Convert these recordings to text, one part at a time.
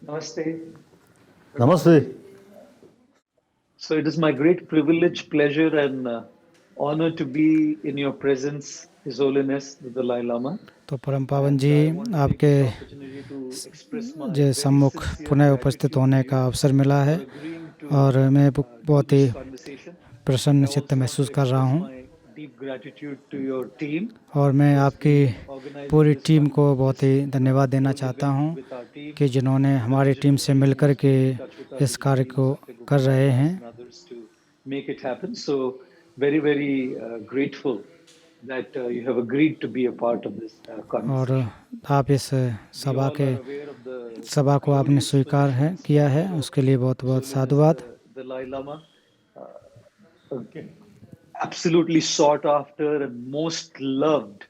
Namaste. Namaste. So it is my great privilege, pleasure, and honor to be in your presence, His Holiness the Dalai Lama. तो परम पावन And ji, I want to take आपके this opportunity to express my जो very सम्मुख sincere पुनः उपस्थित gratitude to होने you का अवसर मिला for है agreeing और to मैं do बहुत ही this conversation. प्रसन्न I चित्त also want to महसूस कर रहा express हूँ my deep gratitude to your team और मैं who has आपकी been organizing पूरी this टीम को बहुत this ही धन्यवाद देना whole चाहता event हूँ with our team, कि जिन्होंने to the हमारी टीम digital से team मिलकर who's के been in touch with our इस digital कार्य team, को Satya कर Gopal रहे Das हैं। and others to make it happen. So very grateful that you have agreed to be a part of this और conversation. आप इस We सभा all के are aware of the सभा को आपने glorious स्वीकार है positions किया है, of उसके लिए बहुत His बहुत Holiness साधुवाद। the Dalai Lama, okay, absolutely sought after and most loved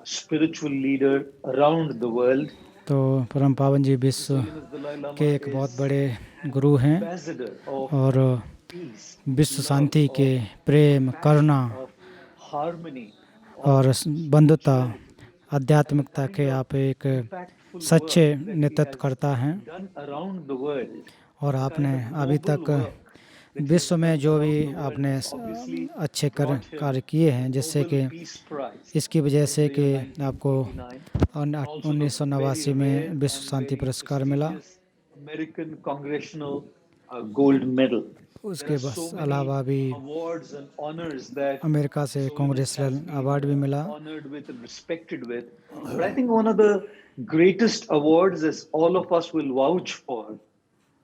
spiritual leader around the world. तो परम पावन जी His विश्व Holiness Dalai के Lama एक बहुत is बड़े an गुरु हैं ambassador of और peace, of विश्व love, शांति के of Prem, Karuna compassion, of harmony, of और बंधुता, spirituality, and the आध्यात्मिकता kind के of आप एक impactful सच्चे work that he नेतृत्व has करता हैं done around the world, और the आपने kind of अभी noble तक work that he has विश्व में done जो भी around the world आपने has obviously अच्छे brought him कार्य किए the हैं, जिससे Nobel कि Peace Prize इसकी वजह in से the कि year आपको 1989, and also the very 1989 में rare विश्व and शांति very पुरस्कार मिला। prestigious American Congressional Gold Medal. There उसके are so बस many अलावा भी awards and honors that America His से Holiness congressional has been award भी मिला। honored with and respected with. But I think one of the greatest awards, as all of us will vouch for,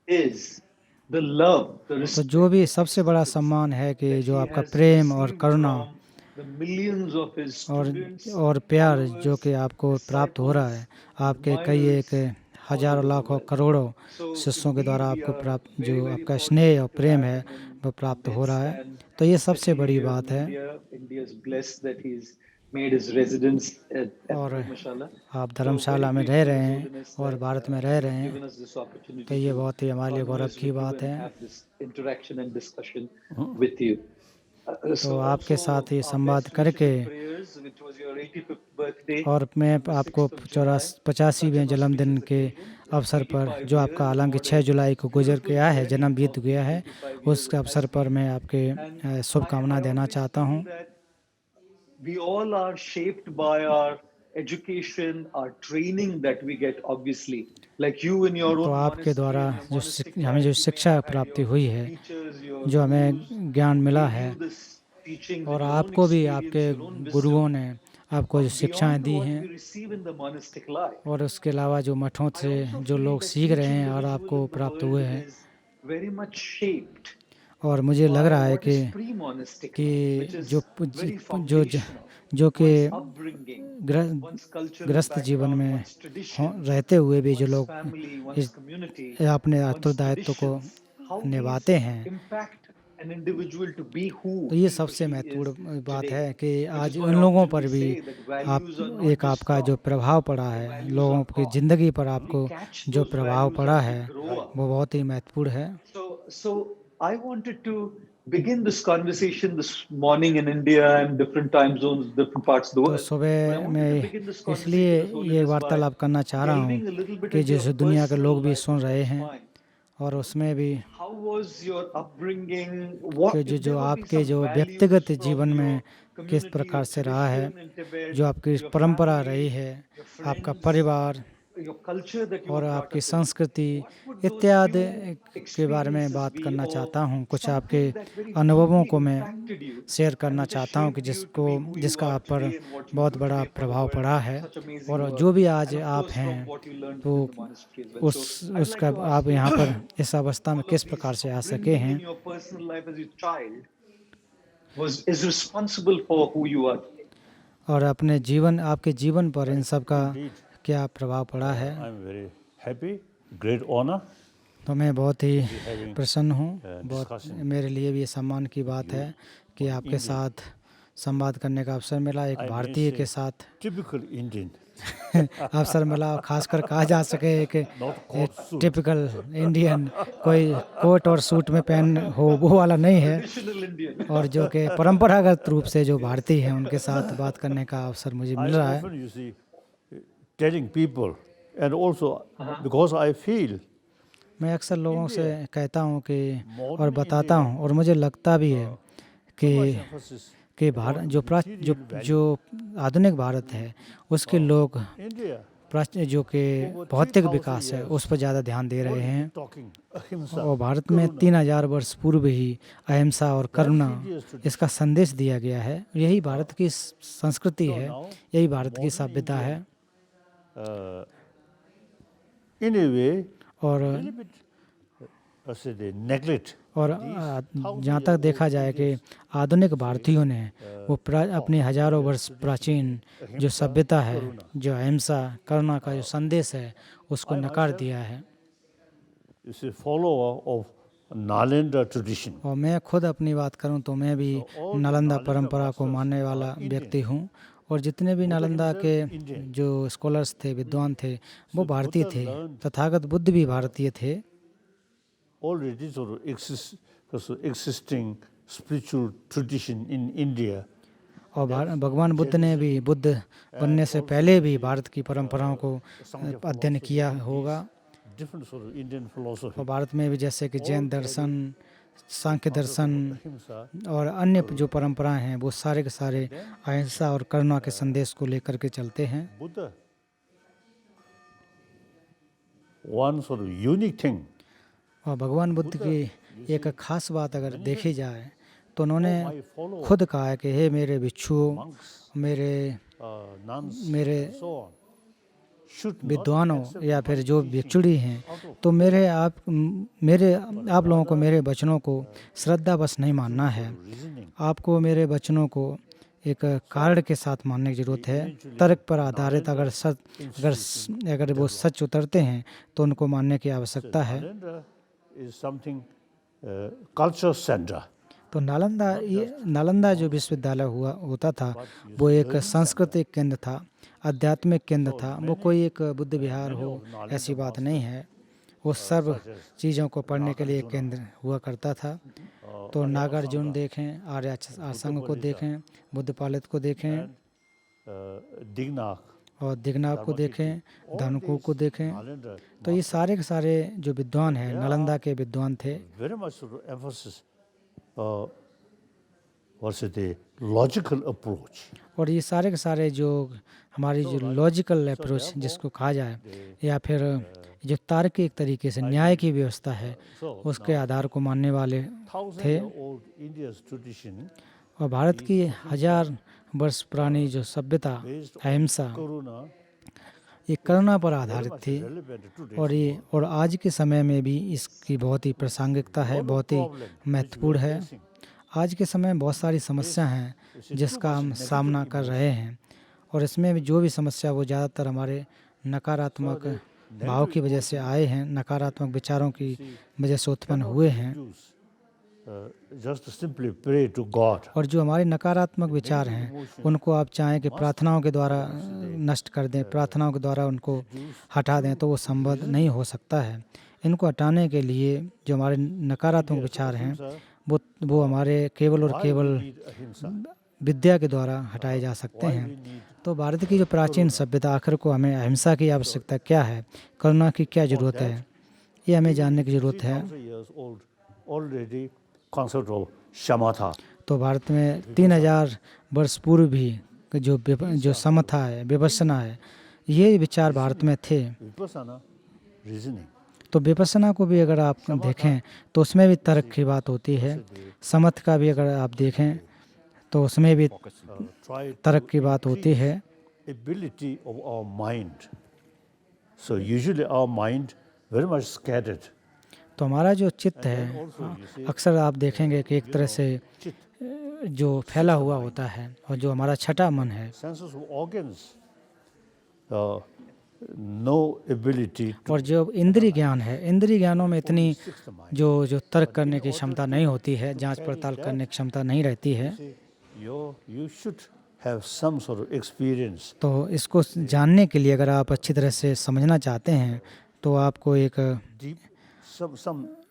is the love, the तो जो respect, भी the सबसे बड़ा acceptance सम्मान है कि that जो he आपका has प्रेम और received Karuna from the millions of his students, और प्यार जो followers, कि आपको प्राप्त हो रहा disciples, है, आपके कई एक admirers all हजारों over the लाखों world. करोड़ों So शिष्यों के द्वारा indeed, we आपको are प्राप्त जो very आपका स्नेह और fortunate to प्रेम have है him in वो our प्राप्त हो midst, रहा है। and तो ये सबसे especially बड़ी here बात in है India. India is blessed that he's made his residence at और Dharamshala. आप So very धर्मशाला में रह grateful, रहे His हैं Holiness, और that भारत में रह you रहे have हैं, given us this तो opportunity ये to बहुत ही हमारे लिए गौरव converse की with you बात and है। have this interaction and discussion with you. तो So आपके also साथ ये our संवाद best wishes करके and prayers, which was your 85th birthday और मैं on the आपको 6th of July, on such 85वें an जन्मदिन auspicious के occasion. अवसर पर 85 जो आपका years, हालांकि what 6 a जुलाई को गुजर beautiful गया है, जन्म journey बीत of गया these है, 85 years उस it has अवसर पर been. मैं आपके And शुभकामना I देना always चाहता feel हूँ। that we all are shaped by our education, our training that we get, obviously. Like you in your तो own आपके monastery, द्वारा in your जो monastic हमें जो life, you may शिक्षा have had प्राप्ति your हुई है, teachers, your जो gurus, हमें ज्ञान who मिला gave है, you this teachings और and your own आपको भी आपके experience, your own गुरुओं wisdom. ने आपको जो But शिक्षाएं beyond दी what हैं, we receive in the monastic life, और उसके अलावा जो मठों I से also जो feel लोग that सीख रहे each हैं और individual आपको in the प्राप्त world हुए हैं, is very much shaped और मुझे लग by रहा है what is pre-monastic life, which कि is very जो foundational. जो कि One's upbringing, one's cultural ग्रस्त जीवन background, में one's traditions, रहते हुए भी जो one's लोग family, one's इस community, अपने one's उत्तरदायित्व को traditions, how these निभाते हैं। impact an individual to be who तो ये he or सबसे she is महत्वपूर्ण बात today. है कि Which आज is why उन लोगों often पर we भी say that आप values are not एक just आपका जो taught, प्रभाव पड़ा but है, values लोगों are की caught. ज़िंदगी पर And we आपको catch जो those प्रभाव values पड़ा as we है, grow up. वो बहुत ही महत्वपूर्ण है। So I wanted to begin this conversation this morning in India and different time zones, different parts of the तो world. But I सुबह wanted to मैं begin this इसलिए conversation, His ये Holiness, by वार्तालाप करना चाह रहा हूँ delving a little bit कि into your जैसे दुनिया के personal लोग भी life, सुन if रहे that's हैं, fine. और उसमें भी How was your upbringing? कि What जो if जो there would be आपके some जो values व्यक्तिगत from जीवन your में किस community, प्रकार your से रहा है, tradition in Tibet, जो आपकी your परंपरा रही family, है, your आपका friends, परिवार your culture that you और were brought आपकी up in? संस्कृति What would those इत्यादि few के बारे में experiences बात be, करना or चाहता हूँ। कुछ आपके something that very अनुभवों deeply को मैं impacted you शेयर and करना which has चाहता हूँ कि shaped you to जिसको be who you जिसका are आप पर today and what you बहुत do बड़ा today for the प्रभाव world? पड़ा है, Such amazing और work. जो भी आज And of आप course, हैं, from what you learned तो from the monastery as well. So I'd like उसका to आप ask you यहाँ पर इस अवस्था में all किस of प्रकार these से आ सके upbringing हैं, in your personal life as a child is responsible for who you are today. और अपने जीवन आपके जीवन पर इन सब का Indeed, क्या प्रभाव पड़ा है। I'm very happy, great honor तो मैं बहुत ही to be having प्रसन्न हूँ, बहुत discussion. मेरे लिए भी सम्मान की बात है कि on आपके Indian. साथ संवाद करने का अवसर मिला, एक I may भारतीय के say साथ typical Indian, अवसर मिला, और खासकर कहा जा सके एक not court suit. Typical Indian, कोई कोट और सूट में पहन हो वो वाला नहीं है, Traditional Indian. और जो कि परंपरागत रूप से जो भारतीय हैं उनके साथ बात करने का अवसर मुझे I मिल रहा है। often, you see, telling people And also, because I feel मैं अक्सर लोगों से कहता हूँ कि और बताता हूँ और मुझे लगता भी है कि emphasis भारत जो आधुनिक भारत है उसके लोग India जो कि भौतिक विकास है उस पर ज़्यादा ध्यान दे रहे हैं। talking ahimsa, और भारत में 3000 वर्ष पूर्व ही अहिंसा और करुणा इसका संदेश दिया गया है। यही भारत की संस्कृति है, यही भारत की सभ्यता है। in a way, और little bit, say they neglect और जहाँ तक देखा जाए कि आधुनिक भारतीयों ने वो अपनी हजारों वर्ष प्राचीन जो सभ्यता है, जो अहिंसा करुणा का जो संदेश है, उसको नकार दिया है। is a follower of Nalanda tradition. और मैं खुद अपनी बात करूं तो मैं भी नालंदा परंपरा को मानने वाला व्यक्ति हूं। और जितने भी नालंदा के जो स्कॉलर्स थे, विद्वान थे, वो भारतीय थे। तथागत बुद्ध भी भारतीय थे। Already sort of existing spiritual tradition in India. और भगवान बुद्ध ने भी बुद्ध बनने से पहले भी भारत की परंपराओं को अध्ययन किया होगा। Different sort of Indian philosophy. और भारत में भी जैसे कि जैन दर्शन, सांख्य दर्शन और अन्य जो परंपराएं हैं वो सारे के सारे अहिंसा और करुणा के संदेश को लेकर के चलते हैं। Buddha, one sort of unique thing. और भगवान बुद्ध की एक खास बात अगर देखी जाए तो उन्होंने खुद कहा है कि हे मेरे भिक्षुओं, मेरे विद्वानों या फिर जो भिक्षुड़ी हैं, तो आप लोगों को मेरे वचनों को श्रद्धा बस नहीं मानना है। आपको मेरे वचनों को एक कारण के साथ मानने की जरूरत है। तर्क पर आधारित अगर वो सच उतरते हैं तो उनको मानने की आवश्यकता है। तो नालंदा जो विश्वविद्यालय होता था वो एक सांस्कृतिक केंद्र था, आध्यात्मिक केंद्र था। वो कोई एक बुद्ध विहार हो ऐसी बात नहीं है। वो सब चीज़ों को पढ़ने के लिए केंद्र हुआ करता था। तो नागार्जुन देखें, आर्य आसंग को देखें, बुद्ध पालित को देखें और दिग्नाक को देखें, धनुकू को देखें। तो ये सारे के सारे जो विद्वान हैं नालंदा के विद्वान थे। लॉजिकल अप्रोच, और ये सारे के सारे जो हमारी जो लॉजिकल अप्रोच जिसको कहा जाए या फिर जो तार्किक तरीके से न्याय की व्यवस्था है उसके आधार को मानने वाले थे। और भारत की 1000 वर्ष पुरानी जो सभ्यता अहिंसा ये करुणा पर आधारित थी। और आज के समय में भी इसकी बहुत ही प्रासंगिकता है, बहुत ही महत्वपूर्ण है। आज के समय में बहुत सारी समस्या हैं जिसका हम सामना कर रहे हैं। और इसमें भी जो भी समस्या वो ज़्यादातर हमारे नकारात्मक भाव की वजह से आए हैं, नकारात्मक विचारों की वजह से उत्पन्न हुए हैं। और जो हमारे नकारात्मक विचार हैं उनको आप चाहें कि प्रार्थनाओं के द्वारा नष्ट कर दें, प्रार्थनाओं के द्वारा उनको हटा दें, तो वो संभव नहीं हो सकता है। इनको हटाने के लिए जो हमारे नकारात्मक विचार हैं वो हमारे केवल और केवल विद्या के द्वारा हटाए जा सकते हैं। तो भारत की जो प्राचीन सभ्यता, आखिर को हमें अहिंसा की आवश्यकता क्या है, करुणा की क्या ज़रूरत है, ये हमें जानने की ज़रूरत है। तो भारत में 3000 वर्ष पूर्व भी जो समता है, विपश्यना है, ये विचार भारत में थे। तो विपश्यना को भी अगर आप देखें तो उसमें भी तर्क की बात होती है। समत का भी अगर आप देखें तो उसमें भी तर्क की बात होती है। तो हमारा जो चित्त है अक्सर आप देखेंगे कि एक तरह से जो फैला हुआ होता है। और जो हमारा छठा मन है और जो इंद्रिय ज्ञान है, इंद्रिय ज्ञानों में इतनी जो तर्क करने की क्षमता नहीं होती है, जांच पड़ताल करने की क्षमता नहीं रहती है। तो इसको जानने के लिए अगर आप अच्छी तरह से समझना चाहते हैं तो आपको एक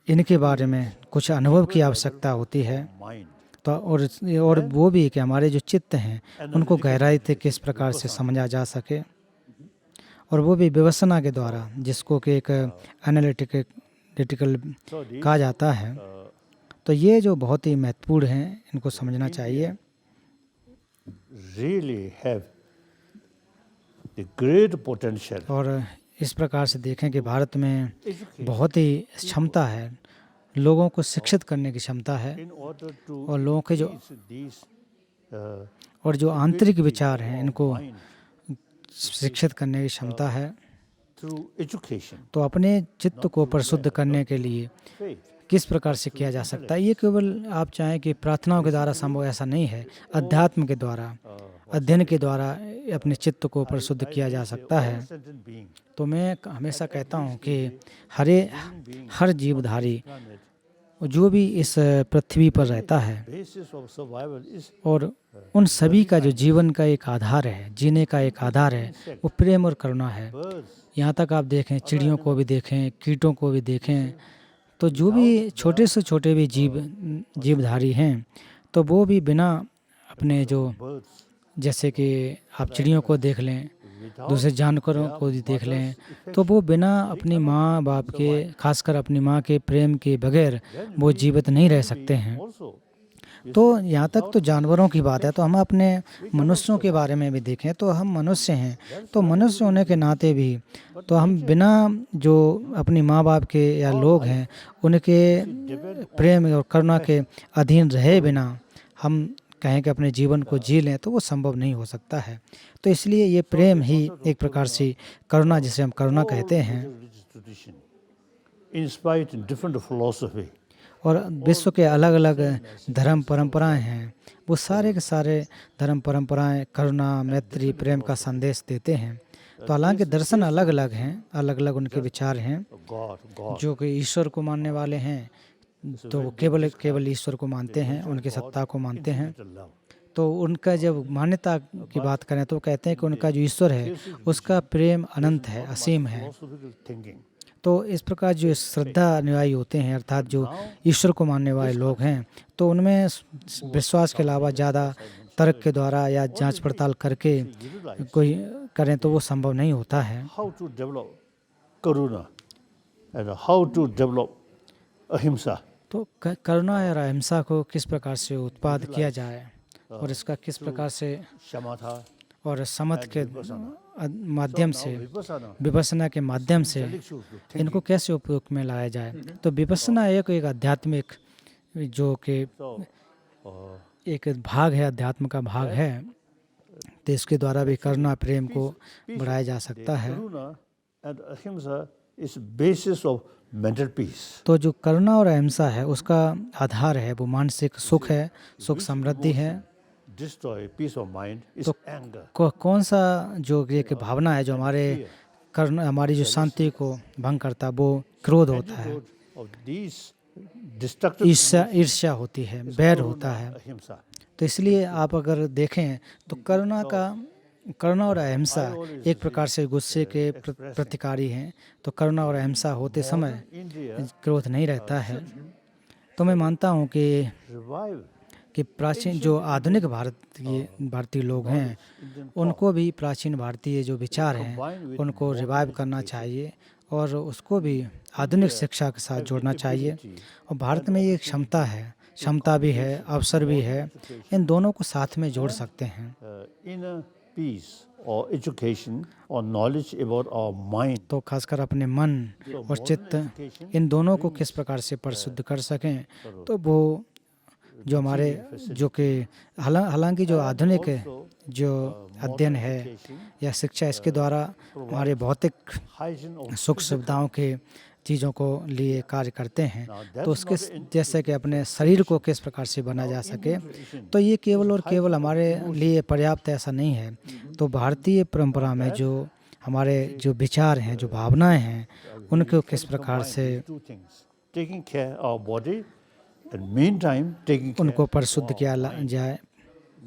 इनके बारे में कुछ अनुभव की आवश्यकता होती है। तो और वो भी कि हमारे जो चित्त हैं उनको गहराई से किस प्रकार से समझा जा सके। और वो भी विपश्यना के द्वारा, जिसको कि एक एनालिटिकल So these कहा जाता है। तो ये जो बहुत ही महत्वपूर्ण हैं, इनको समझना चाहिए। really have the great potential और इस प्रकार से देखें कि भारत में बहुत ही क्षमता है, लोगों को शिक्षित करने की क्षमता है, in order to और लोगों के जो these और जो आंतरिक विचार हैं, इनको mind शिक्षित करने की क्षमता है। through education, तो अपने चित्त को परिशुद्ध करने के लिए faith. किस प्रकार से किया जा सकता है? ये केवल आप चाहें कि प्रार्थनाओं के द्वारा संभव, ऐसा नहीं है। अध्यात्म के द्वारा, अध्ययन के द्वारा अपने चित्त को परिशुद्ध किया जा सकता है। Sentient being, तो मैं हमेशा कहता हूँ कि हर जीवधारी जो भी इस पृथ्वी पर रहता है, basis of survival is और उन सभी का जो जीवन का एक आधार है, जीने का एक आधार है, वो प्रेम और करुणा है। birds. यहाँ तक आप देखें, चिड़ियों को भी देखें, कीटों को भी देखें, तो जो भी छोटे से छोटे भी जीवधारी हैं, तो वो भी बिना अपने जो, Birds जैसे कि आप चिड़ियों को देख लें, without दूसरे जानवरों को भी देख लें, तो वो बिना अपनी माँ बाप के, खासकर अपनी माँ के प्रेम के बगैर वो जीवित नहीं रह सकते हैं। also तो यहाँ तक तो जानवरों की बात है, तो हम अपने मनुष्यों के बारे में भी देखें, तो हम मनुष्य हैं, तो मनुष्य होने के नाते भी तो हम बिना जो अपनी माँ बाप के या लोग हैं उनके प्रेम और करुणा के अधीन रहे बिना हम कहें कि अपने जीवन को जी लें, तो वो संभव नहीं हो सकता है। तो इसलिए ये प्रेम ही एक प्रकार से करुणा, जिसे हम करुणा कहते हैं, religious tradition, inspired in different philosophy, और विश्व के अलग अलग धर्म परंपराएं हैं, वो सारे के सारे धर्म परंपराएं करुणा, मैत्री, प्रेम का संदेश देते हैं। तो हालांकि दर्शन अलग अलग हैं, अलग अलग उनके विचार हैं। God, जो कि ईश्वर को मानने वाले हैं, तो वो केवल ईश्वर को मानते हैं, उनकी सत्ता को मानते हैं। love. तो उनका जब मान्यता की बात करें तो कहते हैं कि उनका जो ईश्वर है उसका प्रेम अनंत है, असीम है। Philosophical thinking. तो इस प्रकार जो श्रद्धा अनुयायी होते हैं, अर्थात जो ईश्वर को मानने वाले लोग हैं, तो उनमें विश्वास के अलावा ज़्यादा तर्क के द्वारा या जांच पड़ताल करके कोई करें तो वो संभव नहीं होता है। How to develop karuna and how to develop ahimsa. तो करुणा और अहिंसा को किस प्रकार से उत्पाद किया जाए और इसका किस प्रकार से Shamatha, और समत के माध्यम से, vipassana, विपश्यना के माध्यम से इनको कैसे उपयोग में लाया जाए। तो विपश्यना एक आध्यात्मिक जो कि so एक भाग है, अध्यात्म का भाग है, तो इसके द्वारा भी करुणा प्रेम को बढ़ाया जा सकता है। karuna and ahimsa is basis of mental peace. तो जो करुणा और अहिंसा है उसका आधार है वो मानसिक सुख है, सुख समृद्धि है। Destroy peace of mind is तो anger. कौन सा जो एक भावना है जो हमारी जो शांति को भंग करता है, वो क्रोध होता है, Antidote of these destructive ईर्ष्या होती है, बैर होता है। ahimsa. तो इसलिए आप अगर देखें तो करुणा और अहिंसा एक प्रकार से गुस्से के प्रतिकारी हैं। तो करुणा और अहिंसा होते समय India क्रोध नहीं रहता है। तो मैं मानता हूँ revive कि प्राचीन जो आधुनिक भारतीय लोग हैं, उनको भी प्राचीन भारतीय जो विचार हैं उनको रिवाइव करना चाहिए और उसको भी आधुनिक शिक्षा के साथ जोड़ना चाहिए। और भारत में ये क्षमता भी है, अवसर भी है, इन दोनों को साथ में जोड़ सकते हैं। inner peace or education or knowledge about our mind. तो खासकर अपने मन और चित्त, इन दोनों को किस प्रकार से परिशुद्ध कर सकें, तो वो जो हमारे जो कि हालांकि जो आधुनिक जो अध्ययन है या शिक्षा, इसके द्वारा हमारे भौतिक Hygiene of सुख सुविधाओं के चीज़ों को लिए कार्य करते हैं। तो उसके जैसे कि अपने शरीर को किस प्रकार से बना जा सके, तो ये केवल और केवल हमारे लिए पर्याप्त ऐसा नहीं है। तो भारतीय परंपरा में जो हमारे जो विचार हैं, जो भावनाएं हैं, उनको किस प्रकार से two things, taking care of our body and meantime taking care उनको परिशुद्ध किया जाए।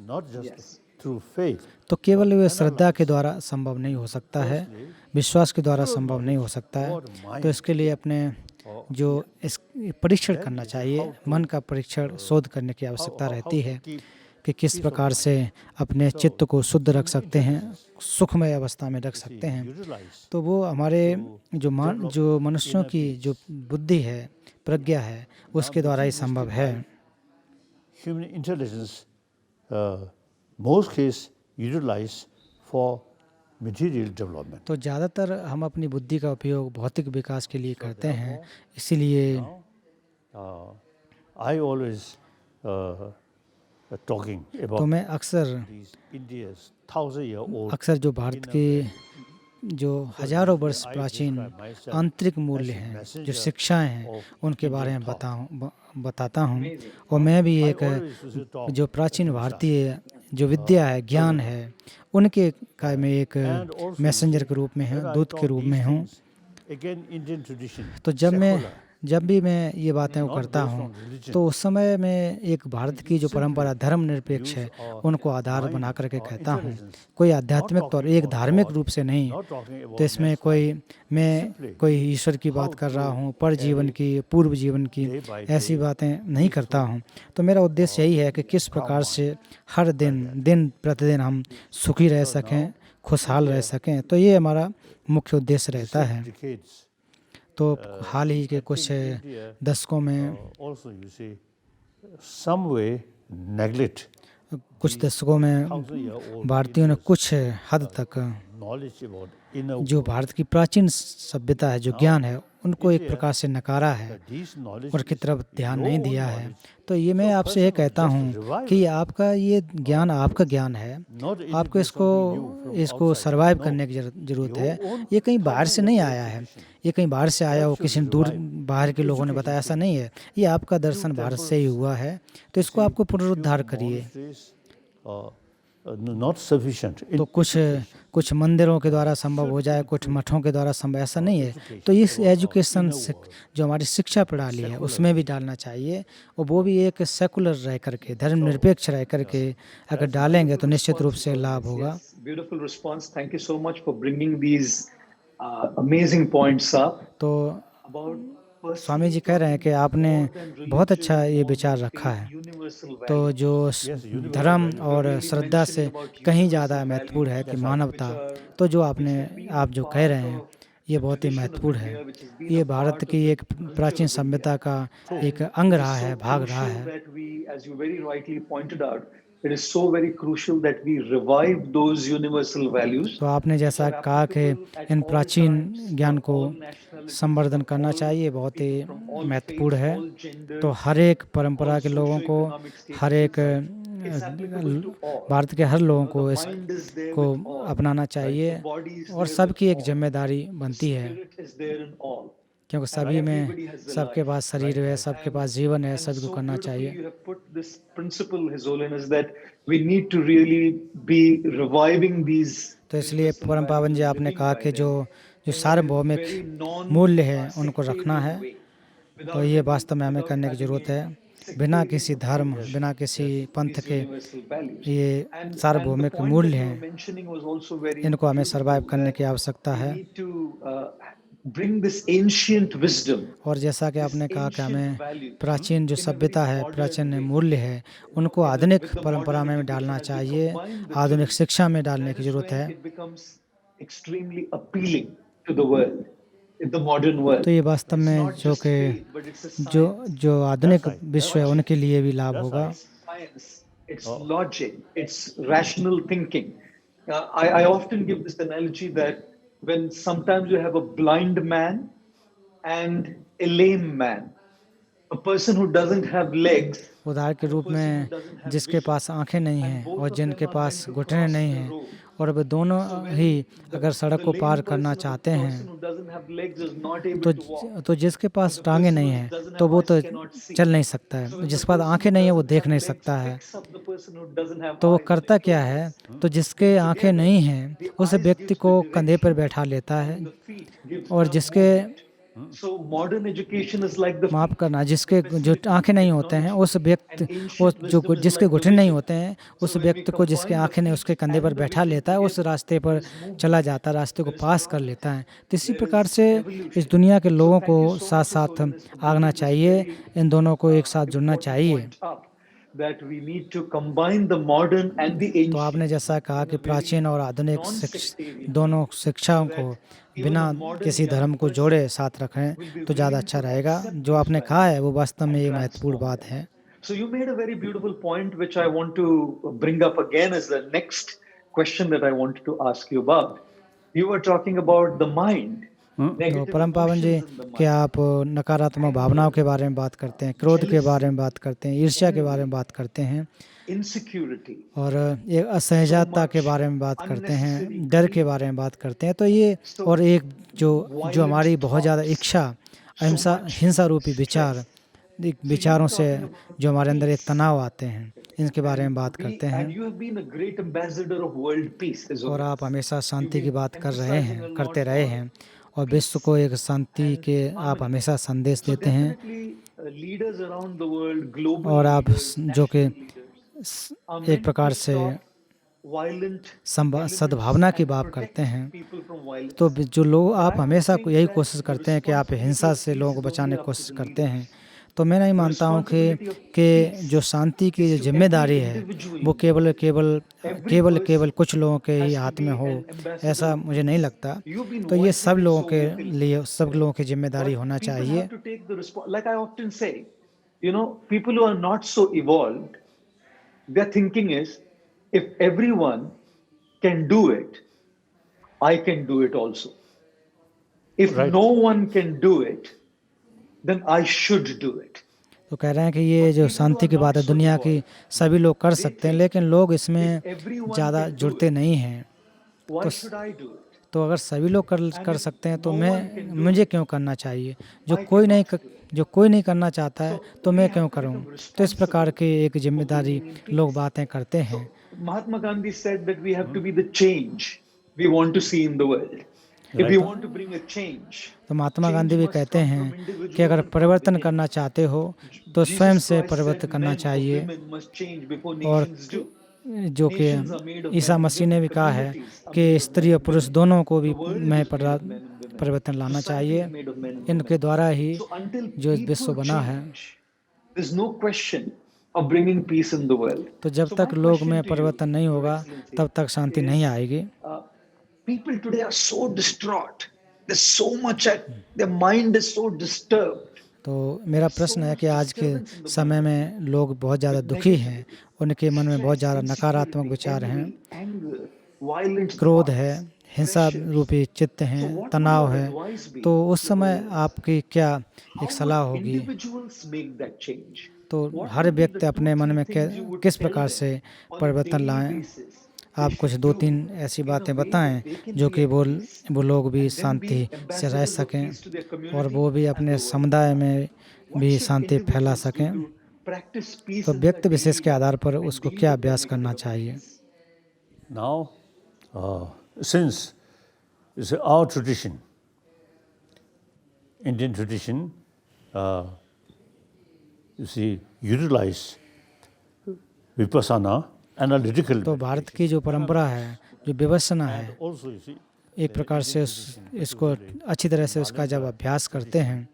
not just through faith. तो केवल वे श्रद्धा के द्वारा संभव नहीं हो सकता है, विश्वास के द्वारा संभव नहीं हो सकता है। तो इसके लिए अपने जो इस परीक्षण करना चाहिए, मन का परीक्षण शोध करने की आवश्यकता रहती है कि किस प्रकार से अपने चित्त को शुद्ध रख सकते हैं, सुखमय अवस्था में रख सकते हैं। तो वो हमारे जो मनुष्यों की जो बुद्धि है, प्रज्ञा है, उसके द्वारा ही संभव है। Human intelligence, most case utilized for material development. तो ज़्यादातर हम अपनी बुद्धि का उपयोग भौतिक विकास के लिए करते हैं। इसीलिए I always talking तो about मैं अक्सर India's 1,000-year-old जो भारत के जो हजारों वर्ष प्राचीन आंतरिक मूल्य हैं, जो शिक्षाएं हैं, उनके बारे में बताता हूँ। और मैं भी एक जो प्राचीन भारतीय जो विद्या है, ज्ञान है, उनके का मैं एक मैसेंजर के रूप में हूँ, दूत के रूप में हूँ। again Indian tradition. तो जब भी मैं ये बातें करता हूँ, तो उस समय मैं एक भारत की जो परंपरा धर्मनिरपेक्ष है, उनको आधार बना करके कहता हूँ। कोई आध्यात्मिक तौर, एक धार्मिक रूप से नहीं। तो इसमें कोई ईश्वर की बात कर रहा हूँ, पर जीवन की, पूर्व जीवन की, ऐसी बातें नहीं करता हूँ। तो मेरा उद्देश्य यही है कि किस प्रकार से हर दिन प्रतिदिन हम सुखी रह सकें, खुशहाल रह सकें। तो ये हमारा मुख्य उद्देश्य रहता है। तो हाल ही के कुछ दशकों में, कुछ दशकों में भारतीयों ने कुछ हद तक जो भारत की प्राचीन सभ्यता है, जो ज्ञान है, उनको एक प्रकार से नकारा है, उनकी तरफ ध्यान नहीं दिया है। तो ये मैं आपसे ये कहता हूँ कि आपका ये ज्ञान आपका ज्ञान है, आपको इसको सरवाइव करने की ज़रूरत है। ये कहीं बाहर से नहीं आया है, ये कहीं बाहर से आया हो, किसी दूर बाहर के लोगों ने बताया, ऐसा नहीं है। ये आपका दर्शन भारत से ही हुआ है। तो इसको आपको पुनरुद्धार करिए। तो कुछ मंदिरों के द्वारा संभव हो जाए, कुछ मठों के द्वारा संभव, ऐसा नहीं है। तो इस एजुकेशन जो हमारी शिक्षा प्रणाली है, उसमें भी डालना चाहिए। और वो भी एक सेकुलर रह करके, धर्मनिरपेक्ष रह करके अगर डालेंगे तो निश्चित रूप से लाभ होगा। Beautiful response. Thank you so much for bringing these amazing points up. तो About स्वामी जी कह रहे हैं कि आपने बहुत अच्छा ये विचार रखा है। तो जो धर्म और श्रद्धा से कहीं ज़्यादा महत्वपूर्ण है कि मानवता। तो जो आप जो कह रहे हैं, ये बहुत ही महत्वपूर्ण है। ये भारत की एक प्राचीन सभ्यता का एक अंग रहा है, भाग रहा है। It is so very crucial that we revive those universal values. तो आपने जैसा कहा कि इन प्राचीन ज्ञान को संवर्धन करना चाहिए, बहुत ही महत्वपूर्ण है। तो हर एक परंपरा के लोगों को, हर एक भारत के हर लोगों को इसको अपनाना चाहिए और सबकी एक जिम्मेदारी बनती है, क्योंकि सभी में, सबके पास शरीर है, सबके पास जीवन है, सभी को करना चाहिए। तो इसलिए परम पावन जी आपने कहा कि जो सार्वभौमिक मूल्य है उनको रखना है। तो ये वास्तव में हमें करने की ज़रूरत है। बिना किसी धर्म, बिना किसी पंथ के ये सार्वभौमिक मूल्य हैं, इनको हमें सर्वाइव करने की आवश्यकता है। और जैसा कि आपने कहा कि हमें प्राचीन जो सभ्यता है, प्राचीन मूल्य है, उनको आधुनिक परंपरा में डालना चाहिए, आधुनिक शिक्षा में डालने की ज़रूरत है। तो ये वास्तव में जो आधुनिक विश्व है, उनके लिए भी लाभ होगा। It's logic, it's rational thinking. I often give this analogy that when sometimes you have a blind man and a lame man, a person who doesn't have legs, उदाहरण के रूप में जिसके पास आंखें नहीं हैं और जिनके पास घुटने नहीं हैं, और वे दोनों ही अगर सड़क को पार करना चाहते हैं, तो जिसके पास टांगे नहीं हैं तो वो तो चल नहीं सकता है, जिसके पास आंखें नहीं है वो देख नहीं सकता है। तो वो करता क्या है? तो जिसके आंखें नहीं हैं उस व्यक्ति को कंधे पर बैठा लेता है, और जिसके माफ करना, जिसके जो आंखें नहीं होते हैं उस व्यक्ति, जिसके घुटने नहीं होते हैं उस व्यक्ति को, जिसके आंखें नहीं, उसके कंधे पर बैठा लेता है, उस रास्ते पर चला जाता है, रास्ते को पास कर लेता है। तो इसी प्रकार से इस दुनिया के लोगों को साथ साथ आगना चाहिए, इन दोनों को एक साथ जुड़ना चाहिए। that we need to combine the modern and the तो ancient आपने जैसा कहा कि प्राचीन और आधुनिक दोनों शिक्षाओं को बिना किसी धर्म को जोड़े साथ रखें तो ज़्यादा अच्छा रहेगा। जो आपने कहा है वो वास्तव में ये महत्वपूर्ण बात है। So you made a very beautiful point, which I want to bring up again as the next question that I wanted to ask you about. You were talking about the mind. तो परम पावन जी, क्या आप नकारात्मक भावनाओं के बारे में बात करते हैं, क्रोध के बारे में बात करते हैं, ईर्ष्या के बारे में बात करते हैं, Insecurity. और एक असहजता के बारे में बात करते हैं, डर के बारे में बात करते हैं। तो ये और एक जो हमारी बहुत ज़्यादा इच्छा, अहिंसा, हिंसा रूपी विचारों से जो हमारे अंदर एक तनाव आते हैं, इनके बारे में बात करते हैं। And you have been a great ambassador of world peace as well. और आप हमेशा शांति की बात करते रहे हैं और विश्व को एक शांति के आप हमेशा संदेश देते हैं। Definitely, leaders around the world, global और आप leaders, जो कि are एक meant प्रकार to से stop violent सद्भावना की बात करते हैं। तो जो लोग आप हमेशा यही कोशिश करते हैं कि आप हिंसा से लोगों को बचाने की कोशिश करते हैं। तो मैं नहीं मानता हूँ कि जो शांति की जो जिम्मेदारी है वो केवल कुछ लोगों के ही हाथ में हो, ऐसा मुझे नहीं लगता। तो ये सब लोगों के लिए, सब लोगों की जिम्मेदारी होना चाहिए। Like I often say, people who are not so evolved, their thinking is, if everyone can do it, I can do it also. If no one can do it, then I should do it. तो कह रहे हैं कि ये जो शांति की बात है दुनिया की सभी लोग कर सकते हैं, लेकिन लोग इसमें ज़्यादा जुड़ते नहीं हैं। Why should I do it? तो अगर सभी लोग कर सकते हैं तो मुझे क्यों करना चाहिए? जो कोई नहीं करना चाहता है तो मैं क्यों करूं? तो इस प्रकार की एक जिम्मेदारी लोग बातें करते हैं। Mahatma Gandhi said that we have to be the change we want to see in the world. If we want to bring a change, तो महात्मा गांधी भी कहते हैं कि अगर परिवर्तन करना चाहते हो तो स्वयं से परिवर्तन करना चाहिए। और जो कि ईसा मसीह ने भी कहा है कि स्त्री और पुरुष दोनों को भी में परिवर्तन लाना चाहिए। इनके द्वारा ही जो विश्व बना है। तो जब तक लोग में परिवर्तन नहीं होगा तब तक शांति नहीं आएगी। People today are so distraught. There's so much their mind is so disturbed. तो मेरा प्रश्न है कि आज के समय में लोग बहुत ज़्यादा दुखी हैं, उनके मन में बहुत ज़्यादा नकारात्मक विचार हैं, क्रोध है, हिंसा रूपी चित्त हैं, तनाव है। तो उस समय आपकी क्या एक सलाह होगी? तो हर व्यक्ति अपने मन में किस प्रकार से परिवर्तन लाएं? आप कुछ 2-3 ऐसी बातें बताएं जो कि वो लोग भी शांति से रह सकें और वो भी अपने समुदाय में भी शांति फैला सकें। तो व्यक्ति विशेष के आधार पर उसको क्या अभ्यास करना चाहिए? Now, since it's our tradition, Indian tradition, you see, utilize vipassana. तो भारत की जो परंपरा है, जो विपश्यना है, एक प्रकार से इसको अच्छी तरह से उसका जब अभ्यास करते हैं,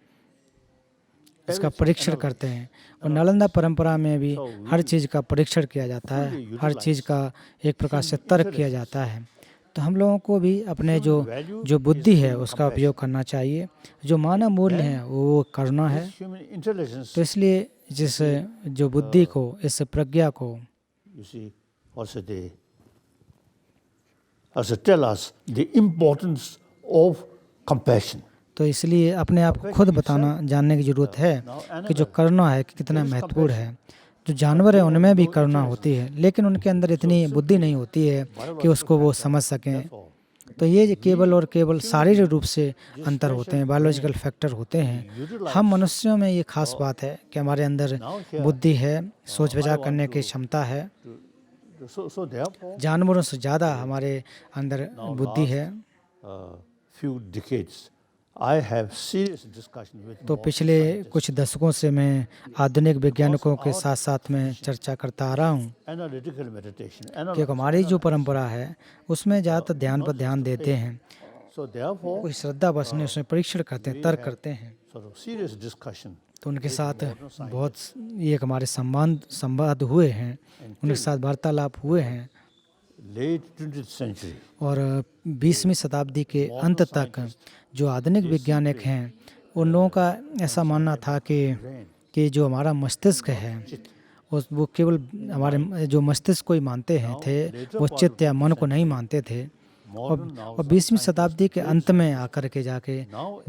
इसका परीक्षण करते हैं। और नालंदा परंपरा में भी हर चीज़ का परीक्षण किया जाता है, हर चीज़ का एक प्रकार से तर्क किया जाता है। तो हम लोगों को भी अपने जो बुद्धि है उसका उपयोग करना चाहिए। जो मानव मूल्य हैं वो करना है। तो इसलिए जो बुद्धि को, इस प्रज्ञा को You see, also they tell us the importance of compassion. तो इसलिए अपने आप को खुद जानने की ज़रूरत है कि जो करुणा है कि कितना महत्वपूर्ण है। जो जानवर है उनमें भी करुणा होती है, लेकिन उनके अंदर इतनी बुद्धि नहीं होती है कि उसको वो समझ सकें। तो ये केवल शारीरिक रूप से अंतर होते हैं, बायोलॉजिकल फैक्टर होते हैं। हम मनुष्यों में ये खास बात है कि हमारे अंदर बुद्धि है, सोच विचार करने की क्षमता है। जानवरों से ज़्यादा हमारे अंदर बुद्धि है। तो पिछले कुछ दशकों से मैं आधुनिक वैज्ञानिकों के साथ साथ में चर्चा करता आ रहा हूँ कि हमारी जो परंपरा है उसमें ज़्यादातर ध्यान पर ध्यान देते हैं। कोई श्रद्धा बसने उसमें परीक्षण करते हैं, तर्क करते हैं। तो उनके साथ बहुत एक हमारे संवाद हुए हैं, उनके साथ वार्तालाप हुए हैं। late 20th century, और 20वीं शताब्दी के अंत तक जो आधुनिक वैज्ञानिक हैं उन लोगों का ऐसा मानना था कि जो हमारा मस्तिष्क है वो केवल हमारे जो मस्तिष्क को ही मानते हैं थे, वो चित्त या मन को नहीं मानते थे। और 20वीं शताब्दी के अंत में आकर के जाके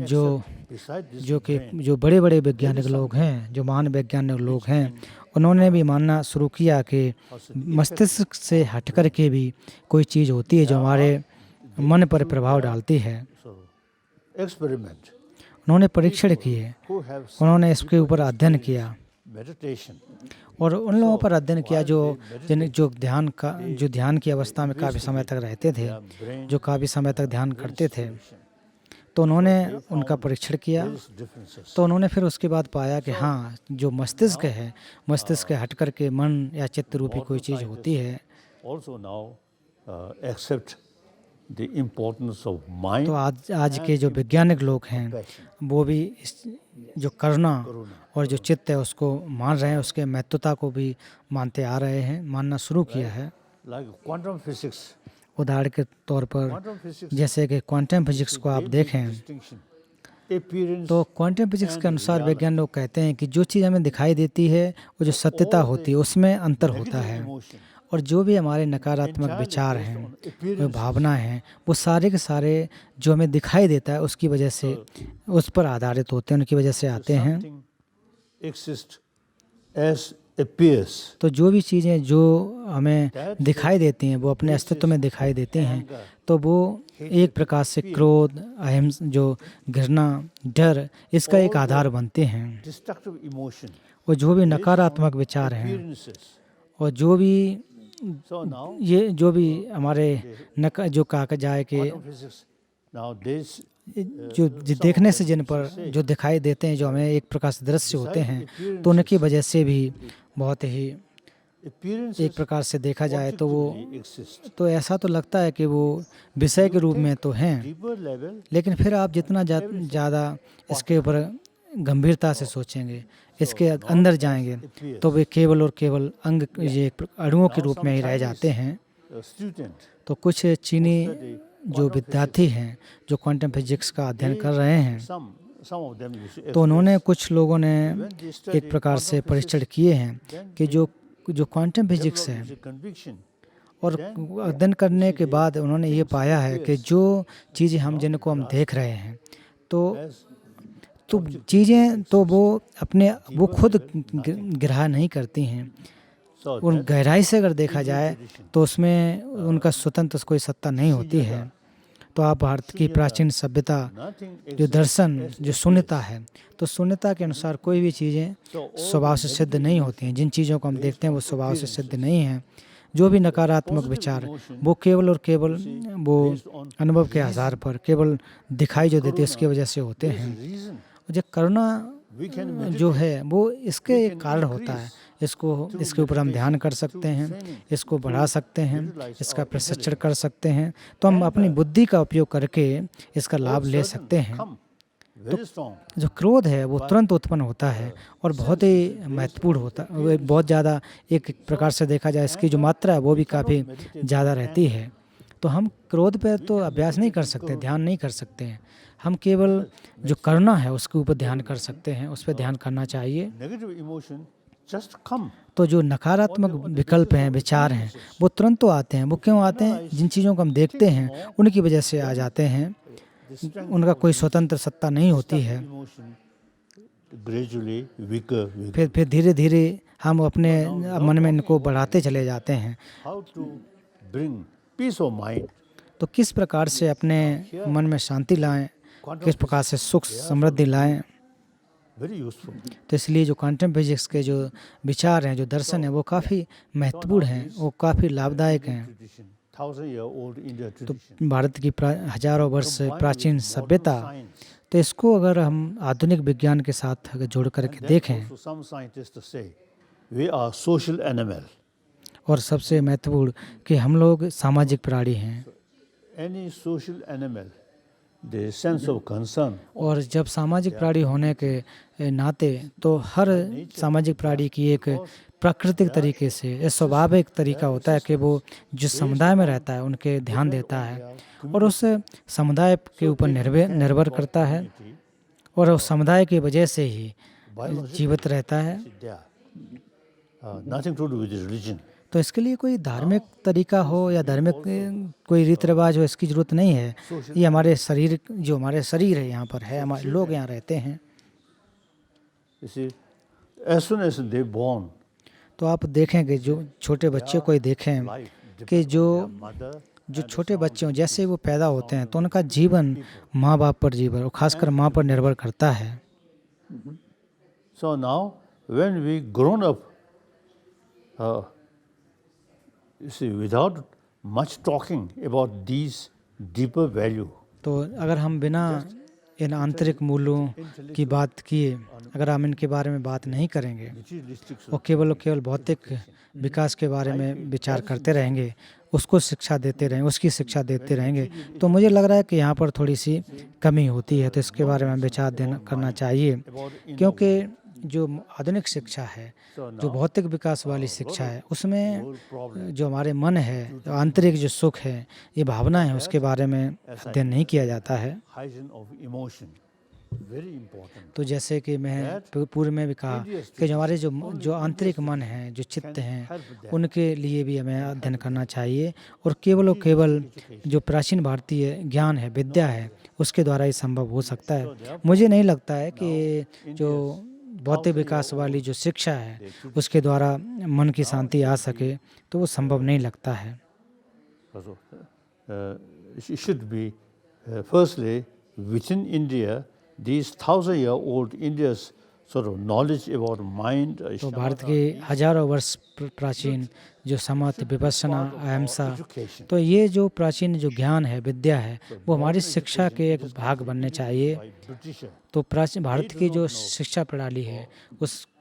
जो बड़े बड़े वैज्ञानिक लोग हैं, जो महान वैज्ञानिक लोग हैं, उन्होंने भी मानना शुरू किया कि मस्तिष्क से हट कर के भी कोई चीज़ होती है जो हमारे मन पर प्रभाव डालती है। experiment उन्होंने परीक्षण किए, who have उन्होंने इसके ऊपर अध्ययन किया meditation, और उन लोगों पर अध्ययन किया जो ध्यान की अवस्था में काफ़ी समय तक रहते थे, जो काफ़ी समय तक ध्यान करते थे। तो उन्होंने उनका परीक्षण किया, differences. तो उन्होंने फिर उसके बाद पाया कि हाँ, जो मस्तिष्क है, मस्तिष्क के हट कर के मन या चित्त रूपी कोई चीज़ होती है। Also now accept the importance of mind. तो आज के जो वैज्ञानिक लोग हैं वो भी जो करुणा और जो चित्त है उसको मान रहे हैं, उसके महत्वता को भी मानते आ रहे हैं, मानना शुरू किया है। Like quantum physics, उदाहरण के तौर पर quantum physics जैसे कि क्वांटम फिजिक्स को आप देखें distinction, appearance, तो क्वांटम फिजिक्स के अनुसार वैज्ञानिक लोग कहते हैं कि जो चीज़ हमें दिखाई देती है वो जो सत्यता होती है उसमें अंतर होता है, emotion, और जो भी हमारे नकारात्मक विचार हैं, वो भावना हैं, वो सारे के सारे जो हमें दिखाई देता है उसकी वजह से उस पर आधारित होते हैं, उनकी वजह से आते हैं। something exists as appears. तो जो भी चीज़ें जो हमें दिखाई देती हैं वो अपने अस्तित्व में दिखाई देती हैं, तो वो एक प्रकार से क्रोध, अहिंसा, जो घृणा, डर, इसका एक आधार बनते हैं। Destructive emotion, और जो भी नकारात्मक विचार हैं appearances. और जो भी So now जो भी हमारे जो कहा जाए कि quantum physics, now this जो देखने से जिन पर जो दिखाई देते हैं, जो हमें एक प्रकार से दृश्य होते हैं, तो उनकी वजह से भी बहुत ही appearances एक प्रकार से देखा जाए तो वो exist. तो ऐसा तो लगता है कि वो विषय के रूप में तो हैं, Deeper level, लेकिन फिर आप जितना ज़्यादा इसके ऊपर गंभीरता से सोचेंगे, इसके अंदर जाएंगे, तो वे केवल और केवल ये अणुओं के रूप में ही रह जाते हैं। a student, तो कुछ चीनी जो विद्यार्थी हैं जो क्वांटम फिजिक्स का अध्ययन कर रहे हैं, some of them you see, तो उन्होंने कुछ लोगों ने एक प्रकार से परीक्षण किए हैं कि जो क्वांटम फिजिक्स है, is a conviction. और अध्ययन करने के बाद उन्होंने ये पाया है कि जो चीज़ें जिनको हम देख रहे हैं, तो चीज़ें तो वो खुद ग्रह नहीं करती हैं। So उन गहराई से अगर देखा जाए तो उसमें उनका स्वतंत्र कोई सत्ता नहीं होती है। तो आप भारत की प्राचीन सभ्यता, nothing जो दर्शन, जो शून्यता है, तो शून्यता के अनुसार कोई भी चीज़ें स्वभाव से सिद्ध नहीं होती हैं। जिन चीज़ों को हम देखते हैं वो स्वभाव से सिद्ध नहीं हैं। जो भी नकारात्मक विचार वो केवल और केवल वो अनुभव के आधार पर केवल दिखाई जो देती है उसकी वजह से होते हैं। reason जो करुणा जो है वो इसके एक कारण होता है। इसके ऊपर हम ध्यान कर सकते हैं, इसको बढ़ा सकते हैं, इसका प्रशिक्षण कर सकते हैं, तो हम अपनी बुद्धि का उपयोग करके इसका लाभ ले सकते हैं। very strong. जो क्रोध है वो तुरंत उत्पन्न होता है और बहुत ही महत्वपूर्ण होता है, वो बहुत ज़्यादा एक प्रकार से देखा जाए इसकी जो मात्रा है वो भी काफ़ी ज़्यादा रहती है। तो हम क्रोध पे तो अभ्यास नहीं कर सकते, ध्यान नहीं कर सकते हैं। हम केवल जो करुणा है उसके ऊपर ध्यान कर सकते हैं, उस पर ध्यान करना चाहिए। Negative emotion just come. तो जो नकारात्मक विकल्प हैं, विचार हैं, वो तुरंत तो आते हैं। वो क्यों आते हैं? जिन चीज़ों को हम देखते हैं उनकी वजह से आ जाते हैं, उनका कोई स्वतंत्र सत्ता नहीं होती है। Emotion gradually weaker. फिर धीरे धीरे हम अपने मन में इनको बढ़ाते चले जाते हैं। How to bring peace of mind? तो किस प्रकार से अपने मन में शांति लाएं, किस प्रकार से सुख समृद्धि लाएं। Very useful. तो इसलिए जो क्वांटम फिजिक्स के जो विचार हैं, जो दर्शन है, वो काफ़ी महत्वपूर्ण हैं, वो काफ़ी लाभदायक हैं। Tradition, 1,000-year-old India तो tradition. भारत की हजारों वर्ष प्राचीन सभ्यता, तो इसको अगर हम आधुनिक विज्ञान के साथ अगर जोड़ करके देखें, Also some scientists say we are social animal. और सबसे महत्वपूर्ण कि हम लोग सामाजिक प्राणी हैं। Any social animal the sense of concern. और जब सामाजिक प्राणी होने के नाते तो हर सामाजिक प्राणी की एक प्राकृतिक तरीके से एक स्वाभाविक तरीका होता है कि वो जिस समुदाय में रहता है उनके ध्यान देता है और उस समुदाय के ऊपर निर्भर करता है और उस समुदाय की वजह से ही जीवित रहता है। Nothing to do with religion. तो इसके लिए कोई धार्मिक तरीका हो या धार्मिक कोई रीति रिवाज हो, इसकी ज़रूरत नहीं है। ये हमारे शरीर, जो हमारे शरीर है यहाँ पर है, हमारे लोग यहाँ रहते हैं। You see, as soon as they born, तो आप देखेंगे जो छोटे बच्चे को ही देखें कि जो छोटे बच्चे हों जैसे वो पैदा होते हैं तो उनका जीवन माँ बाप पर जीवन और खासकर माँ पर निर्भर करता है। So now when we grown up, you see, without much talking about these deeper value, तो अगर हम बिना इन आंतरिक मूल्यों की बात किए, अगर हम इनके बारे में बात नहीं करेंगे और केवल भौतिक विकास के बारे में विचार करते रहेंगे, उसको शिक्षा देते रहेंगे, उसकी शिक्षा देते रहेंगे, तो मुझे लग रहा है कि यहाँ पर थोड़ी सी कमी होती है। तो इसके बारे में विचार करना चाहिए, क्योंकि जो आधुनिक शिक्षा है, जो भौतिक विकास वाली शिक्षा है, उसमें जो हमारे मन है, जो आंतरिक जो सुख है, ये भावना है, उसके बारे में अध्ययन नहीं किया जाता है। तो जैसे कि मैं पूर्व में भी कहा कि जो हमारे जो आंतरिक मन है, जो चित्त हैं, उनके लिए भी हमें अध्ययन करना चाहिए और केवल जो प्राचीन भारतीय ज्ञान है, विद्या है, उसके द्वारा ही संभव हो सकता है। मुझे नहीं लगता है कि जो भौतिक विकास वाली जो शिक्षा है उसके द्वारा मन की शांति आ सके, तो वो संभव नहीं लगता है। It should be firstly within India, these 1,000-year-old India's sort of knowledge about mind. तो भारत के हजारों वर्ष प्राचीन जो समत, विपश्यना, अहिंसा, तो ये जो प्राचीन जो ज्ञान है, विद्या है, वो हमारी शिक्षा के एक भाग बनने चाहिए। तो प्राचीन भारत की जो शिक्षा प्रणाली है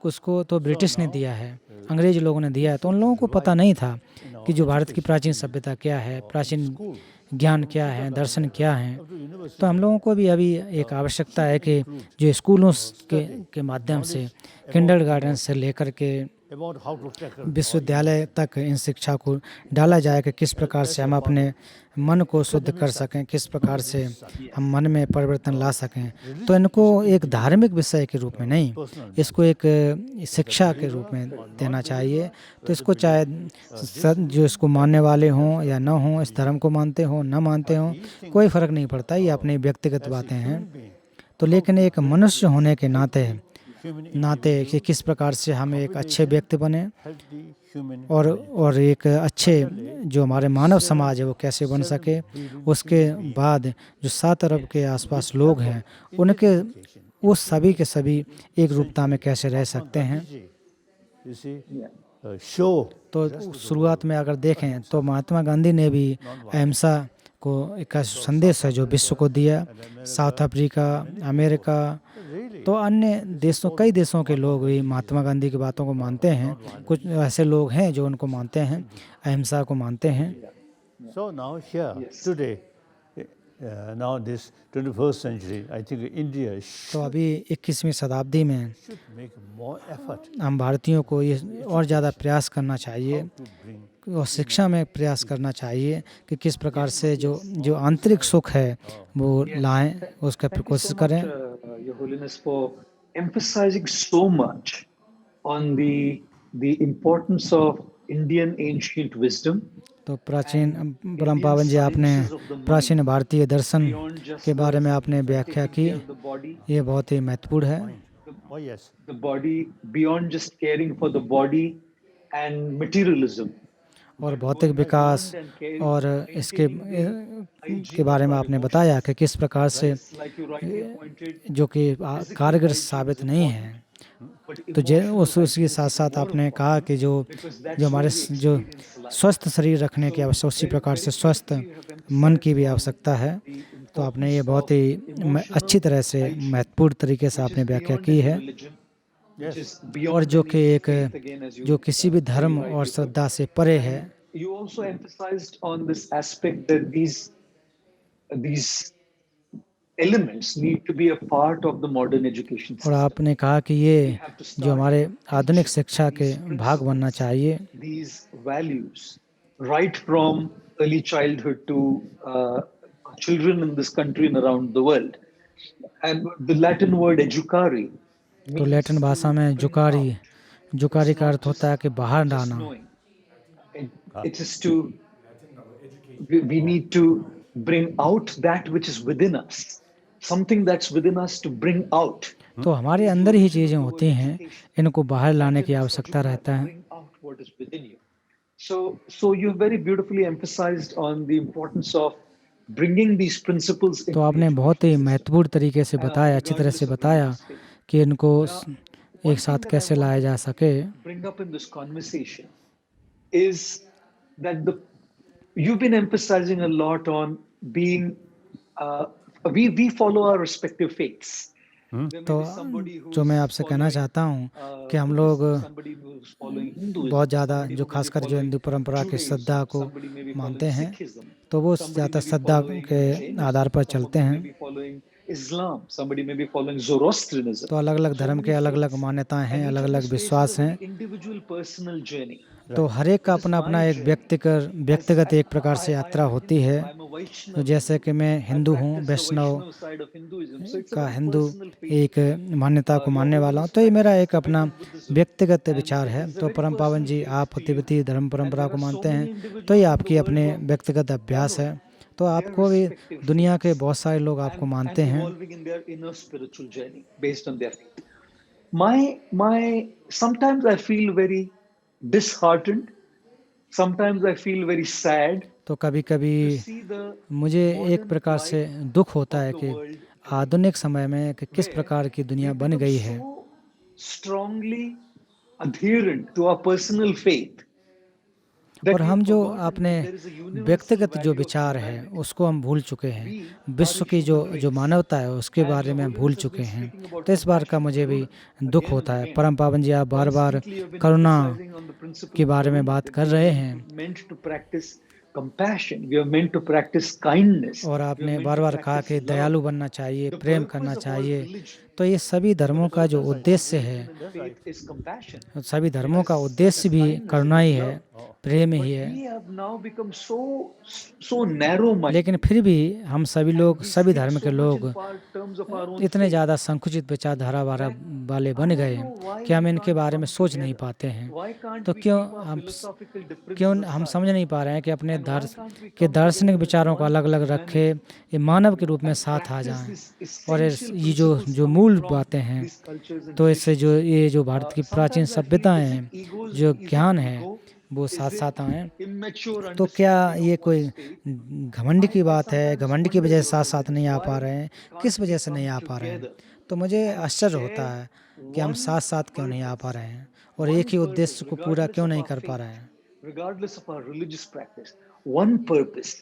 उसको तो ब्रिटिश ने दिया है, अंग्रेज लोगों ने दिया है। तो उन लोगों को पता नहीं था कि जो भारत की प्राचीन सभ्यता क्या है, प्राचीन ज्ञान क्या है, दर्शन क्या है। तो हम लोगों को भी अभी एक आवश्यकता है कि जो स्कूलों के माध्यम से, किंडरगार्टन से लेकर के विश्वविद्यालय तक इन शिक्षा को डाला जाए कि किस प्रकार से हम अपने मन को शुद्ध कर सकें, किस प्रकार से हम मन में परिवर्तन ला सकें। तो इनको एक धार्मिक विषय के रूप में नहीं, इसको एक शिक्षा के रूप में देना चाहिए। तो इसको चाहे जो इसको मानने वाले हों या न हों, इस धर्म को मानते हों न मानते हों, कोई फ़र्क नहीं पड़ता, ये अपनी व्यक्तिगत बातें हैं। तो लेकिन एक मनुष्य होने के नाते कि किस प्रकार से हम एक अच्छे व्यक्ति बने और एक अच्छे जो हमारे मानव समाज है वो कैसे बन सके। उसके बाद जो 7 अरब के आसपास लोग हैं, उनके वो सभी के सभी एक रूपता में कैसे रह सकते हैं। तो शुरुआत में अगर देखें तो महात्मा गांधी ने भी अहिंसा को एक संदेश है जो विश्व को दिया। साउथ अफ्रीका, अमेरिका, तो अन्य देशों, कई देशों के लोग भी महात्मा गांधी की बातों को मानते हैं। कुछ ऐसे लोग हैं जो उनको मानते हैं, अहिंसा को मानते हैं। So now here today, now this 21st century, I think India तो अभी 21वीं शताब्दी में should make more effort हम भारतीयों को ये और ज़्यादा प्रयास करना चाहिए और शिक्षा में प्रयास करना चाहिए कि किस प्रकार से जो आंतरिक सुख है वो लाएं, उसका कोशिश करें। Your Holiness, for emphasizing so much on the importance of Indian ancient wisdom. तो प्राचीन परम पावन जी, आपने प्राचीन भारतीय दर्शन के बारे में आपने व्याख्या की, ये बहुत ही महत्वपूर्ण है। The body, beyond just caring for the body and materialism. और भौतिक विकास और इसके के बारे में आपने बताया कि किस प्रकार से जो कि कारगर साबित नहीं है। तो उसके साथ साथ आपने कहा कि जो हमारे जो स्वस्थ शरीर रखने की आवश्यकता, उसी प्रकार से स्वस्थ मन की भी आवश्यकता है। तो आपने ये बहुत ही अच्छी तरह से महत्वपूर्ण तरीके से आपने व्याख्या की है। और जो कि एक जो किसी भी धर्म और श्रद्धा से परे है। You also emphasized on this aspect that these elements need to be a part of the modern education और system. आपने कहा कि We ये have to जो start हमारे आधुनिक teaching शिक्षा के these भाग बनना principles, चाहिए। these values, right from early childhood to children in this country and around the world. And the Latin word educare तो means लैटिन भाषा to में bring out. जुकारी It's का not अर्थ होता है कि बाहर just लाना। knowing. It is to, we need to bring out that which is within us, something that's within us to bring out. तो हमारे Is the अंदर ही origin चीज़ें of the होती word हैं, education. इनको बाहर लाने की Latin is आवश्यकता educare, रहता है। bring out what is within you. So you very beautifully emphasized on the importance of bringing these principles तो into the आपने बहुत education ही system, महत्वपूर्ण तरीके से बताया, अच्छी तरह regardless से of बताया religious faith. कि इनको Now, एक one thing साथ that I कैसे want लाया to जा सके। bring up in this conversation is that you've been emphasizing a lot on being we follow our respective faiths. There may तो be somebody जो मैं who's आपसे कहना following चाहता हूँ कि हम लोग Buddhism, somebody who's following Hinduism, बहुत ज़्यादा somebody जो who may be खासकर जो following हिंदू परंपरा की श्रद्धा Judaism, को somebody may be मानते following हैं, Sikhism, तो वो somebody ज़्यादा may be श्रद्धा following के आधार Jainism, पर some of चलते them may हैं। be following Islam, somebody may be following Zoroastrianism. तो अलग अलग So धर्म के many अलग अलग faiths, मान्यताएं हैं, and each अलग of अलग these faiths is a विश्वास very हैं। individual personal journey. तो हर एक का It is अपना अपना my एक journey. व्यक्तिगत एक प्रकार से I यात्रा am a होती Hindu, है। I'm a तो Vaishnav जैसे Hindu. कि मैं I हिंदू हूँ, practice the Vaishnav Vaishnav side of Hinduism. So it's a का very हिंदू personal faith. एक मान्यता को You're मानने वाला हूँ, Buddhist तो ये मेरा एक practice अपना Tibetan Buddhism, व्यक्तिगत and विचार है। it's a तो very परम पावन personal जी, faith आप to you. तिब्बती धर्म And परंपरा there को are so मानते many हैं, तो ये individuals in the आपकी world अपने who are व्यक्तिगत अभ्यास है। following तो their आपको भी respective दुनिया के faiths बहुत सारे लोग आपको and मानते हैं। evolving in their inner spiritual journey based on their faith. My sometimes I feel very disheartened. Sometimes I feel very sad तो कभी to कभी see the मुझे एक modern प्रकार से life दुख होता of है the कि world today, आधुनिक समय में कि किस where प्रकार की दुनिया we've बन become गई है। so strongly adherent to our personal faith और that we हम have जो forgotten अपने that there is a universal व्यक्तिगत जो value of विचार है humanity. उसको हम भूल चुके हैं। We are विश्व a की human जो race. मानवता है उसके And बारे your में हम भूल holiness has चुके been हैं। speaking about तो इस बार का compassion, मुझे भी karuna, दुख again and होता है। again. परम पावन जी, आप बार बार Constantly you've been Karuna emphasizing on the principle के of बारे में karuna, बात that कर we रहे are हैं, meant to practice compassion, we are meant to practice kindness, और we are आपने meant बार to बार कहा practice कि love. दयालु बनना चाहिए, The प्रेम करना purpose of all चाहिए। religion, तो ये सभी the धर्मों का जो purpose of all उद्देश्य है, religion and faith is compassion. सभी धर्मों It का is उद्देश्य भी kindness, Karuna it he is है, love. प्रेम But ही है। we have now become so narrow-minded. लेकिन फिर भी हम सभी And लोग, we सभी think धर्म के so much in लोग terms of our own इतने faith ज़्यादा संकुचित विचारधारा that वाले बन I गए don't know why कि हम we इनके can't बारे में come सोच नहीं together. पाते हैं। Why can't तो we क्यों keep our हम philosophical क्यों differences हम aside? समझ नहीं पा रहे हैं कि अपने And why can't we के come दार्शनिक together as विचारों को one अलग अलग रखे, humanity ये मानव के रूप में and साथ आ practice जाएं। these और essential ये principles जो coming मूल from बातें हैं, these cultures and तो इससे traditions? ये जो भारत की प्राचीन Sometimes I feel, सभ्यताएं is it हैं, ego? जो Is it ज्ञान है, ego? वो साथ Is it साथ आए। immature तो क्या understanding ये of कोई one's faith? घमंड की I बात है, sometimes घमंड की wonder वजह से a साथ little साथ bit, नहीं आ पा why रहे हैं, किस can't we वजह से नहीं come आ पा रहे हैं? together तो मुझे and आश्चर्य होता share है कि हम one साथ साथ क्यों नहीं आ पा purpose, रहे हैं और one एक ही purpose, उद्देश्य को पूरा regardless क्यों of नहीं our कर पा faith, रहे हैं? regardless of our religious practice, one purpose.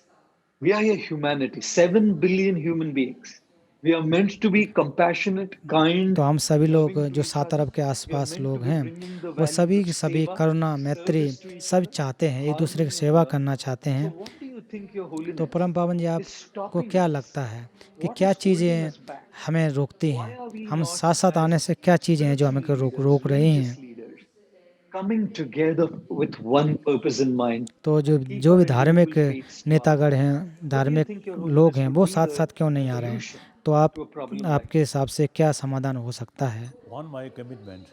We are a humanity, 7 billion human beings. We are meant to be compassionate, kind, तो हम सभी लोग loving to जो each 7 other. अरब के We are आसपास meant to लोग be हैं, bringing the वो values सभी of के सभी seva, करुणा, मैत्री service to each सब other, चाहते हैं, एक दूसरे की harmony and सेवा love. करना चाहते So हैं। what do you think, Your तो Holiness, परम पावन जी, is आपको stopping क्या us? लगता है कि What क्या is holding चीज़ें us back? हमें रोकती Why हैं? are we हम not, साथ साथ आने as से क्या चीज़ें हैं जो spiritual हमें leaders, रोक रही religious हैं? leaders, coming together with one purpose in mind तो and keep जो our भी individual धार्मिक faiths to नेतागण ourselves? हैं, What do you धार्मिक think, Your लोग Holiness, हैं, would वो be साथ the साथ क्यों नहीं आ रहे हैं? solution तो आप to a problem like आपके हिसाब से क्या समाधान हो सकता है? One, my commitment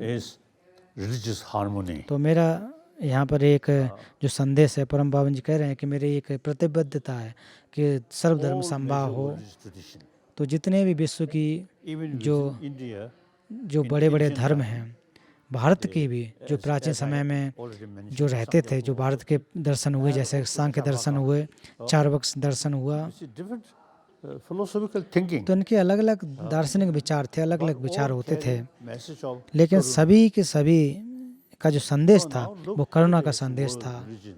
is religious harmony. तो मेरा यहाँ पर एक जो संदेश है, परम पावन जी कह रहे हैं कि मेरी एक प्रतिबद्धता है कि सर्वधर्म All समभाव major हो। religious tradition, तो जितने भी विश्व की even जो within India, जो in बड़े बड़े ancient धर्म time, हैं, भारत की भी जो as प्राचीन I समय में already mentioned, जो रहते थे, जो Sankhya भारत के दर्शन हुए, जैसे सांख्य दर्शन हुए, चार्वाक दर्शन हुआ, you see different philosophical thinking, तो इनके अलग अलग दार्शनिक विचार थे, अलग अलग but विचार all होते थे। carry message of लेकिन karuna. सभी के सभी का जो संदेश So था now look वो करुणा का today, संदेश world था। religion,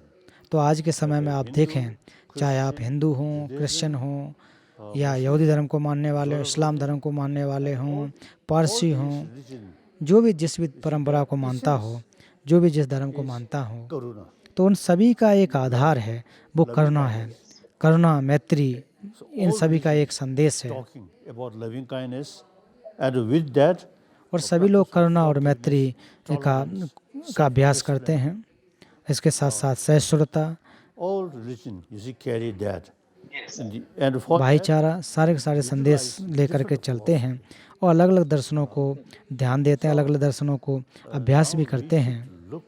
तो आज के समय में आप Hindu, देखें, चाहे आप Christian, हिंदू हों, Judaism, क्रिश्चियन हों, या Muslim, यहूदी धर्म को मानने वाले हों, इस्लाम Zoroastrianism, धर्म को मानने वाले हों, all पारसी these हों, religion जो भी जिस भी परंपरा को मानता हो, जो भी जिस धर्म को मानता हो, karuna. तो उन सभी का एक आधार है, वो करुणा है। करुणा, मैत्री, इन सभी का एक संदेश है। talking about loving kindness, and with that, और सभी लोग करुणा और मैत्री का अभ्यास करते हैं। इसके साथ साथ सहिष्णुता, all religion, you see, carry that. And for that, भाईचारा, सारे के सारे संदेश लेकर के चलते हैं और अलग अलग दर्शनों को ध्यान देते हैं, अलग अलग दर्शनों को अभ्यास भी करते हैं। look,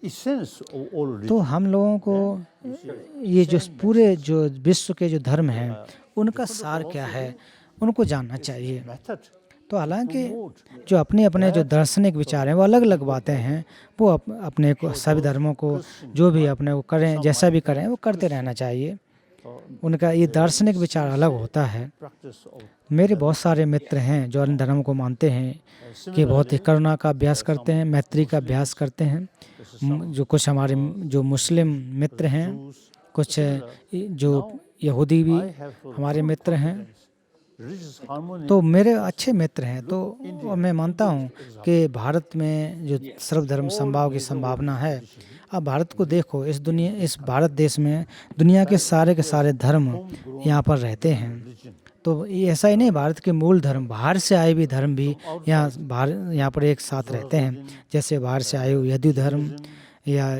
essence of all religion. तो हम लोगों को ये जो पूरे जो विश्व के जो धर्म हैं उनका सार क्या है उनको जानना चाहिए। Method. तो हालांकि जो अपने अपने जो दार्शनिक विचार हैं वो अलग अलग बातें हैं, वो अपने को सभी धर्मों को जो भी अपने को करें, जैसा भी करें वो करते रहना चाहिए। उनका ये दार्शनिक विचार अलग होता है। Practice of मेरे बहुत सारे मित्र हैं जो अन्य धर्मों को मानते हैं कि बहुत ही करुणा का अभ्यास करते हैं, मैत्री का अभ्यास करते हैं। जो कुछ हमारे जो मुस्लिम मित्र हैं, कुछ जो यहूदी भी हमारे मित्र हैं, religious harmony. तो मेरे अच्छे मित्र हैं। तो मैं मानता हूँ कि भारत में जो सर्वधर्म समभाव की संभावना है, अब भारत को देखो, इस भारत देश में दुनिया के सारे धर्म यहाँ पर रहते हैं। तो ये ऐसा ही नहीं, भारत के मूल धर्म, बाहर से आए भी धर्म भी यहाँ पर एक साथ रहते हैं। जैसे बाहर से आए हुए यहूदी धर्म या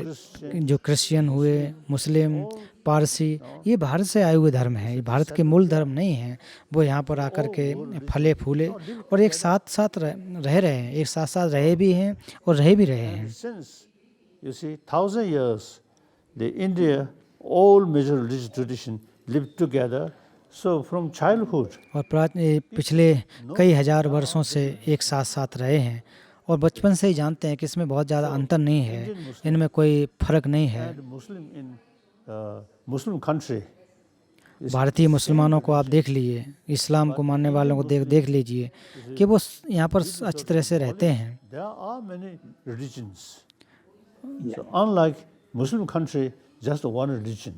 जो क्रिश्चियन हुए, मुस्लिम, पारसी, ये भारत से आए हुए धर्म हैं, ये भारत के मूल धर्म नहीं हैं। वो यहाँ पर आकर के फले फूले और एक साथ साथ रह रहे हैं, एक साथ साथ रहे भी हैं और रह भी रहे हैं। Since, you see, 1,000 years, the India, all major religious tradition lived together. So from childhood, और पिछले कई हजार वर्षों से एक साथ साथ रहे हैं और बचपन से ही जानते हैं कि इसमें बहुत ज़्यादा अंतर नहीं है, इनमें कोई फर्क नहीं है। Muslim country, भारतीय मुसलमानों को आप देख लीजिए, इस्लाम को मानने वालों को देख लीजिए कि वो यहाँ पर अच्छी तरह से रहते हैं। there are many religions. So unlike Muslim country, just one religion.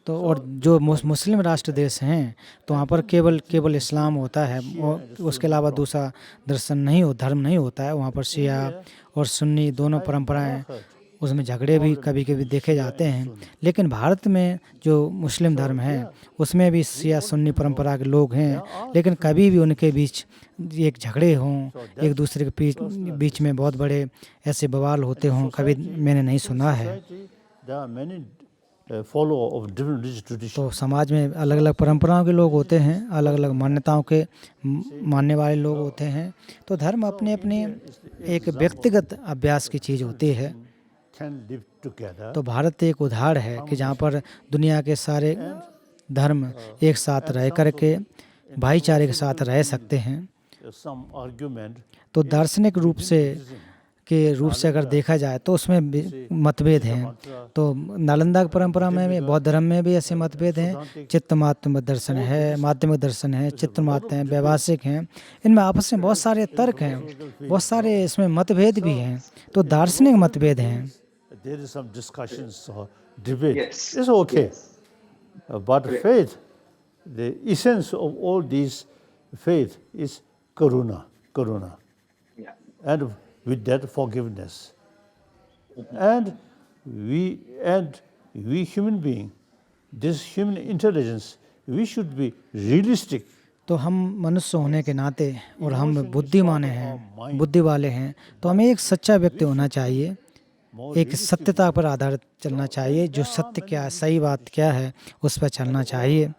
तो और जो मुस्लिम राष्ट्र देश हैं तो वहाँ पर केवल इस्लाम होता है और उसके अलावा दूसरा धर्म नहीं होता है। वहाँ पर शिया और सुन्नी दोनों परंपराएं, उसमें झगड़े भी कभी कभी देखे जाते हैं। लेकिन भारत में जो मुस्लिम धर्म है उसमें भी शिया सुन्नी परंपरा के लोग हैं, लेकिन कभी भी उनके बीच एक झगड़े हों, एक दूसरे के बीच में बहुत बड़े ऐसे बवाल होते हों, कभी मैंने नहीं सुना है। There are many follower of different religious traditions. तो समाज में अलग अलग परंपराओं के लोग होते हैं, अलग अलग मान्यताओं के मानने वाले लोग होते हैं। तो धर्म अपने अपने एक व्यक्तिगत अभ्यास की चीज़ होती है। Can live together. तो भारत एक उदाहरण है कि जहाँ पर दुनिया के सारे धर्म एक साथ रह करके भाईचारे के साथ रह सकते हैं। Some argument तो दार्शनिक रूप से अगर देखा जाए तो उसमें भी मतभेद हैं। तो नालंदा की परंपरा में भी, बौद्ध धर्म में भी ऐसे मतभेद हैं। चित्तमात्म दर्शन है, माध्यमिक दर्शन है, चित्तमात्म है, व्यवहासिक हैं। इनमें आपस में बहुत सारे तर्क हैं, बहुत सारे इसमें मतभेद भी हैं। तो दार्शनिक मतभेद हैं। there is some discussions or debate. Yes. It's okay. But faith, the essence of all these faith is karuna. Yeah. And with that forgiveness. And we human being, this human intelligence, we should be realistic. तो हम मनुष्य होने के नाते और हम बुद्धिमान हैं, बुद्धि वाले हैं, तो हमें एक सच्चा व्यक्ति होना चाहिए, एक सत्यता पर आधारित चलना चाहिए। जो सत्य क्या है, सही बात क्या है, उस पर चलना चाहिए।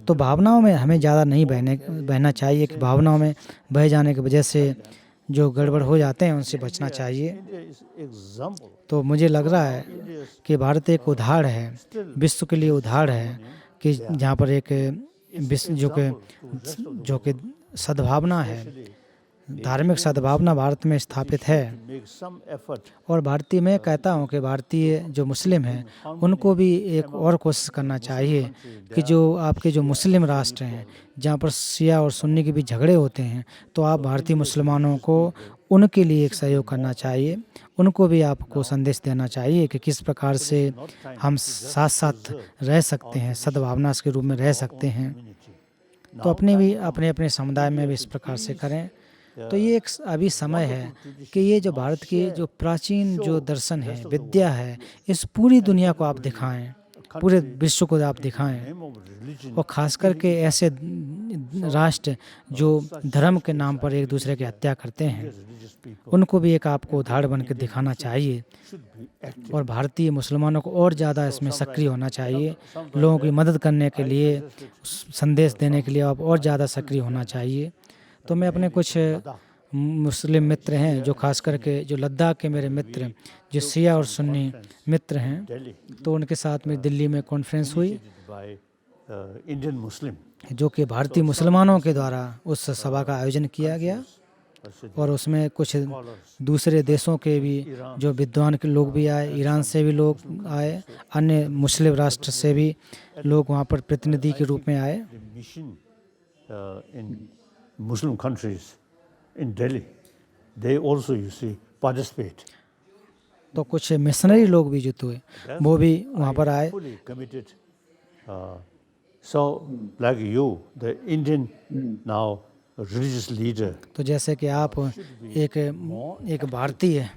तो भावनाओं में हमें ज़्यादा नहीं बहना चाहिए कि भावनाओं में बह जाने की वजह से जो गड़बड़ हो जाते हैं उनसे बचना चाहिए। तो मुझे लग रहा है कि भारत एक उदाहरण है, विश्व के लिए उदाहरण है कि जहाँ पर एक विश्व जो कि सद्भावना है, धार्मिक सद्भावना भारत में स्थापित है। और भारतीय, मैं कहता हूँ कि भारतीय जो मुस्लिम हैं उनको भी एक और कोशिश करना चाहिए कि जो आपके जो मुस्लिम राष्ट्र हैं जहाँ पर शिया और सुन्नी के भी झगड़े होते हैं, तो आप भारतीय मुसलमानों को उनके लिए एक सहयोग करना चाहिए। उनको भी आपको संदेश देना चाहिए कि किस प्रकार से हम साथ साथ रह सकते हैं, सद्भावना के रूप में रह सकते हैं। तो अपने अपने समुदाय में भी इस प्रकार से करें। तो ये एक अभी समय है कि ये जो भारत की जो प्राचीन जो दर्शन है, विद्या है, इस पूरी दुनिया को आप दिखाएं पूरे विश्व को आप दिखाएं, name of religion, और ख़ास करके ऐसे राष्ट्र जो धर्म के नाम पर एक दूसरे की हत्या करते हैं, religious people उनको भी एक आपको उदाहरण बन के दिखाना चाहिए। should be active. और भारतीय मुसलमानों को और ज़्यादा इसमें सक्रिय होना चाहिए, लोगों की मदद करने के लिए, संदेश देने के लिए आप और ज़्यादा सक्रिय होना चाहिए। तो मैं अपने कुछ मुस्लिम मित्र हैं जो खास करके जो लद्दाख के मेरे मित्र हैं, जो शिया और सुन्नी मित्र हैं, Delhi, तो उनके साथ में दिल्ली में कॉन्फ्रेंस हुई, by Indian Muslim. जो कि भारतीय मुसलमानों के द्वारा उस सभा का आयोजन किया गया। और उसमें कुछ दूसरे देशों के भी जो विद्वान के लोग भी आए, ईरान से भी लोग आए, अन्य मुस्लिम राष्ट्र से भी लोग वहाँ पर प्रतिनिधि के रूप में आए। The mission in Muslim countries in Delhi, they also, you see, participate. तो कुछ मिशनरी लोग भी जो हुए वो भी वहाँ पर आए। Fully committed. So, like you, the Indian now religious leader, तो जैसे कि आप एक भारतीय,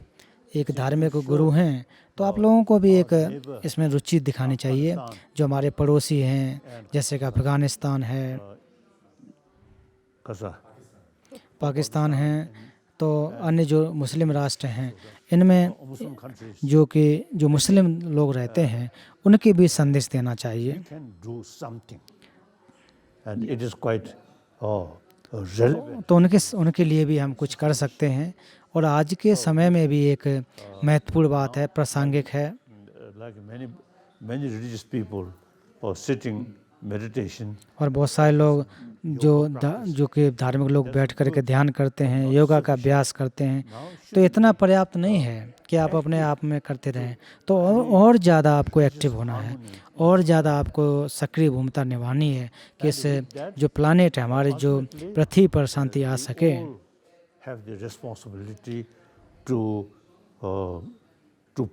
एक धार्मिक गुरु हैं, तो आप लोगों को भी एक इसमें रुचि दिखानी चाहिए। जो हमारे पड़ोसी हैं, जैसे कि अफ़गानिस्तान है, Kaza, पाकिस्तान है, तो अन्य जो मुस्लिम राष्ट्र हैं, इनमें Muslim countries, जो मुस्लिम लोग रहते हैं, उनके भी संदेश देना चाहिए। can do something. And it is quite relevant. तो उनके लिए भी हम कुछ कर सकते हैं। और आज के समय में भी एक महत्वपूर्ण बात है, प्रासंगिक है। Like many religious people are sitting meditation, और बहुत सारे लोग जो कि धार्मिक लोग बैठ कर के ध्यान करते हैं, योगा का अभ्यास करते हैं, तो इतना पर्याप्त नहीं है कि आप अपने आप में करते रहें। तो और ज़्यादा आपको एक्टिव होना है, और ज़्यादा आपको सक्रिय भूमिका निभानी है कि इस जो प्लानेट है हमारे, जो पृथ्वी पर शांति आ सके। have the responsibility to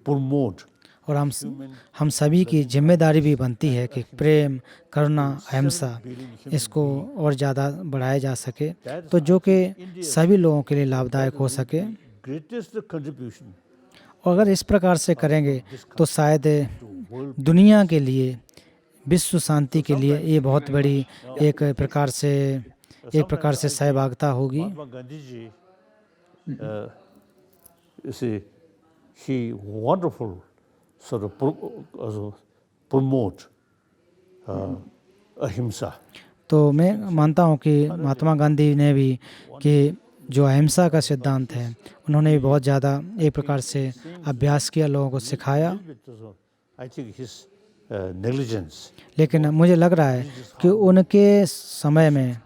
promote. और हम सभी की जिम्मेदारी भी बनती है कि प्रेम, करुणा, अहिंसा इसको और ज़्यादा बढ़ाया जा सके, तो जो कि सभी लोगों के लिए लाभदायक हो सके। Greatest contribution और अगर इस प्रकार से करेंगे तो शायद दुनिया के लिए, विश्व शांति के लिए ये बहुत बड़ी एक प्रकार से सहभागिता होगी। Mahatma Gandhi ji, you see, he wonderful sort of promote ahimsa. तो मैं मानता हूँ कि महात्मा गांधी ने भी कि जो अहिंसा का सिद्धांत है, उन्होंने भी बहुत ज़्यादा एक प्रकार से अभ्यास किया, लोगों को सिखाया। I think his negligence, लेकिन मुझे लग रहा है कि उनके समय में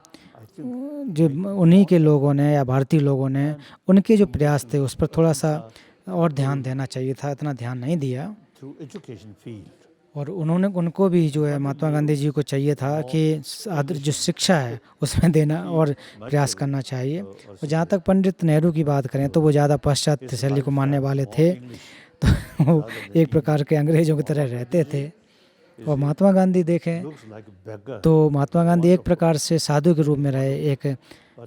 जो उन्हीं के लोगों ने या भारतीय लोगों ने उनके जो प्रयास थे उस पर थोड़ा सा और ध्यान देना चाहिए था, इतना ध्यान नहीं दिया। through education field, और उनको भी जो है महात्मा गांधी जी को चाहिए था कि जो शिक्षा है उसमें देना और प्रयास करना चाहिए। और जहाँ तक पंडित नेहरू की बात करें तो वो ज़्यादा पाश्चात्य शैली को मानने वाले थे, तो वो एक प्रकार के अंग्रेजों की तरह रहते थे। और महात्मा गांधी देखें looks like a beggar. तो महात्मा गांधी एक प्रकार से साधु के रूप में रहे,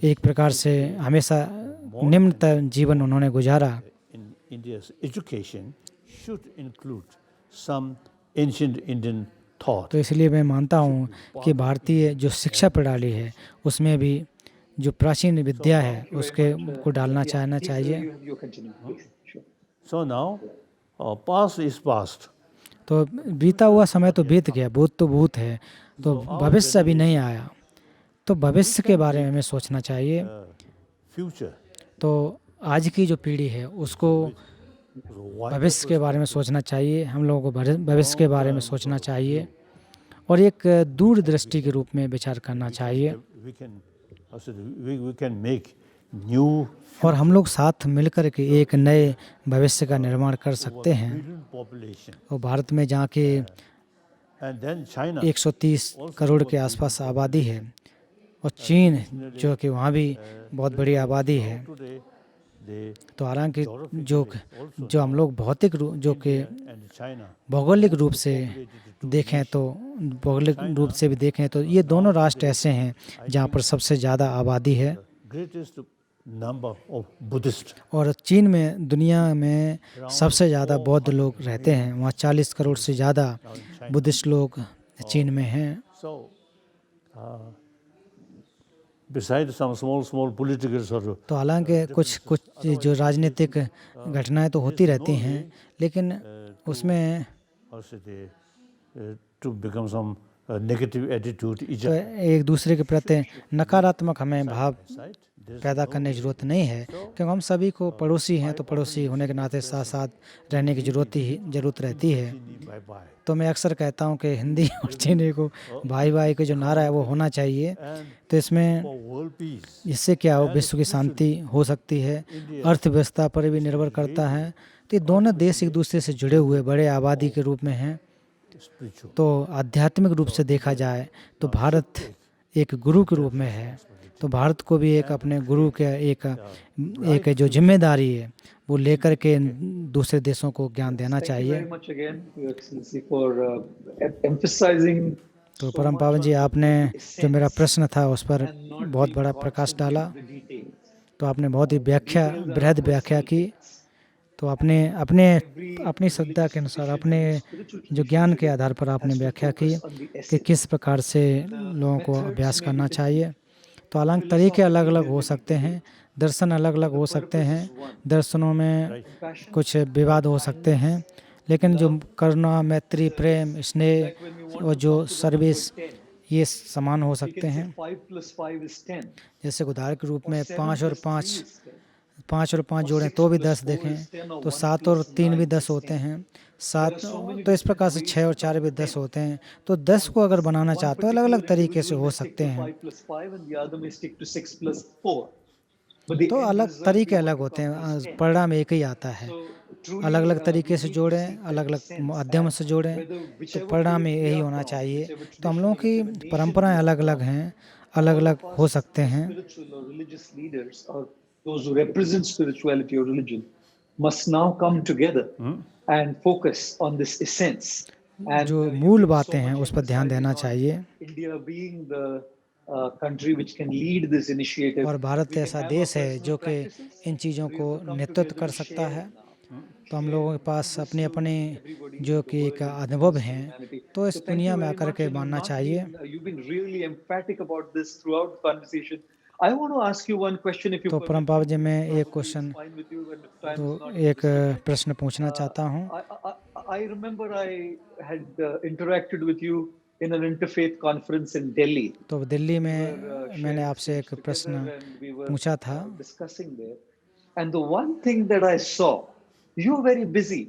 एक प्रकार से हमेशा निम्नतम जीवन उन्होंने गुजारा। In India's education should include some ancient Indian thought. तो इसलिए मैं मानता हूँ कि भारतीय जो शिक्षा प्रणाली है उसमें भी जो प्राचीन विद्या है उसके को डालना चाहिए। You continue, please. Sure. So now, past is past. तो बीता हुआ समय तो बीत गया, भूत तो भूत है, तो भविष्य अभी नहीं आया, तो भविष्य के बारे में हमें सोचना चाहिए। Future. तो आज की जो पीढ़ी है उसको भविष्य के बारे में सोचना चाहिए, हम लोगों को भविष्य के बारे में सोचना चाहिए और एक दूरदृष्टि के रूप में विचार करना चाहिए। We can make new और हम लोग साथ मिलकर के एक नए भविष्य का निर्माण कर सकते हैं। billion population. और भारत में जहाँ के And then China. 130 करोड़ के आसपास आबादी है, और चीन जो कि वहाँ भी बहुत बड़ी आबादी है। Today, they तो हालांकि जो हम लोग भौतिक रूप जो कि and China भौगोलिक रूप से देखें तो ये दोनों राष्ट्र ऐसे हैं जहाँ पर सबसे ज़्यादा आबादी है। greatest number of Buddhists. और चीन में दुनिया में सबसे ज़्यादा बौद्ध लोग रहते हैं। वहाँ 40 करोड़ से ज़्यादा बुद्धिस्ट लोग चीन में हैं। So, besides some small political sort of, तो हालांकि कुछ जो राजनीतिक घटनाएं तो होती रहती हैं, लेकिन उसमें how should they, to become some negative attitude each तो एक दूसरे के प्रति नकारात्मक हमें भाव पैदा करने की ज़रूरत नहीं है, क्योंकि हम सभी को पड़ोसी हैं, तो पड़ोसी होने के नाते साथ साथ रहने की ज़रूरत रहती है। bye bye. तो मैं अक्सर कहता हूं कि हिंदी और चीनी को भाई भाई का जो नारा है वो होना चाहिए। तो इसमें For world peace, इससे क्या हो, विश्व की शांति हो सकती है, अर्थव्यवस्था पर भी निर्भर करता है। तो ये दोनों देश एक दूसरे से जुड़े हुए बड़े आबादी के रूप में हैं। spiritual. तो आध्यात्मिक रूप से देखा जाए तो भारत एक गुरु के रूप में है। तो भारत को भी एक अपने गुरु के एक जो जिम्मेदारी है वो लेकर के दूसरे देशों को ज्ञान देना Thank you चाहिए। very much again, Your Excellency, for emphasizing तो so परम much पावन जी, on आपने the जो मेरा essence प्रश्न था उस पर and not बहुत being बड़ा caught प्रकाश up डाला। in the details. तो आपने बहुत ही व्याख्या, We build our बृहद व्याख्या personal की। faiths. तो अपने अपनी श्रद्धा के अनुसार, अपने जो ज्ञान के आधार पर आपने व्याख्या की कि किस प्रकार से लोगों को अभ्यास करना चाहिए। तो हालांकि तरीके अलग अलग हो सकते हैं, दर्शन अलग अलग हो सकते हैं, दर्शनों में कुछ विवाद हो सकते हैं, लेकिन जो करुणा, मैत्री, प्रेम, स्नेह और जो सर्विस, ये समान हो सकते हैं। 5 plus 5 is 10. जैसे उदाहरण के रूप में 7 5 और plus 3 5 is 10. 5 और 5 जोड़ें तो भी 10 देखें, तो 7 और 3 भी 10 होते हैं। 7 तो इस प्रकार से 6 और 4 भी 10 होते हैं। तो 10 को अगर बनाना चाहते हो अलग अलग तरीके से हो सकते हैं। 5 plus 5 and the other may stick to 6 plus 4. But the तो end अलग result तरीके we अलग want होते to हैं, accomplish 10. परिणाम एक ही आता है। So truly, अलग अलग तरीके we से need to जोड़ें, seek that अलग अलग sense माध्यमों से and जोड़ें, whether तो whichever परिणाम faith we यही are होना from, चाहिए। whichever तो हम लोगों की tradition, whichever परंपराएं nation we अलग are अलग from, हैं, अलग all अलग of हो us सकते as हैं। spiritual or religious leaders or those who represent spirituality or religion must now come together and focus on this essence. And जो you मूल give so बातें हैं much उस पर ध्यान emphasizing देना on चाहिए। India being the country which can lead this initiative. और भारत We can ऐसा have our देश है personal जो कि practices, इन चीज़ों but we को have to come नेतृत्व together कर to सकता share है। it now. तो हम Share लोगों के and पास bring this अपने to अपने everybody जो in the कि एक world and अनुभव bring this to हैं, humanity. तो इस So thank दुनिया you में very आकर much, के and मानना चाहिए। you've been really emphatic about this throughout the conversation. I want to ask you one question, if you तो permit परम me. पावन जी, मैं एक Probably question it's fine with you, and if time तो is not एक restricted. प्रश्न पूछना चाहता हूँ। I remember I had interacted with you in an interfaith conference in Delhi. तो दिल्ली We में were मैंने sharing आपसे stage एक together प्रश्न and we were पूछा था। discussing there. And the one thing that I saw, you were very busy.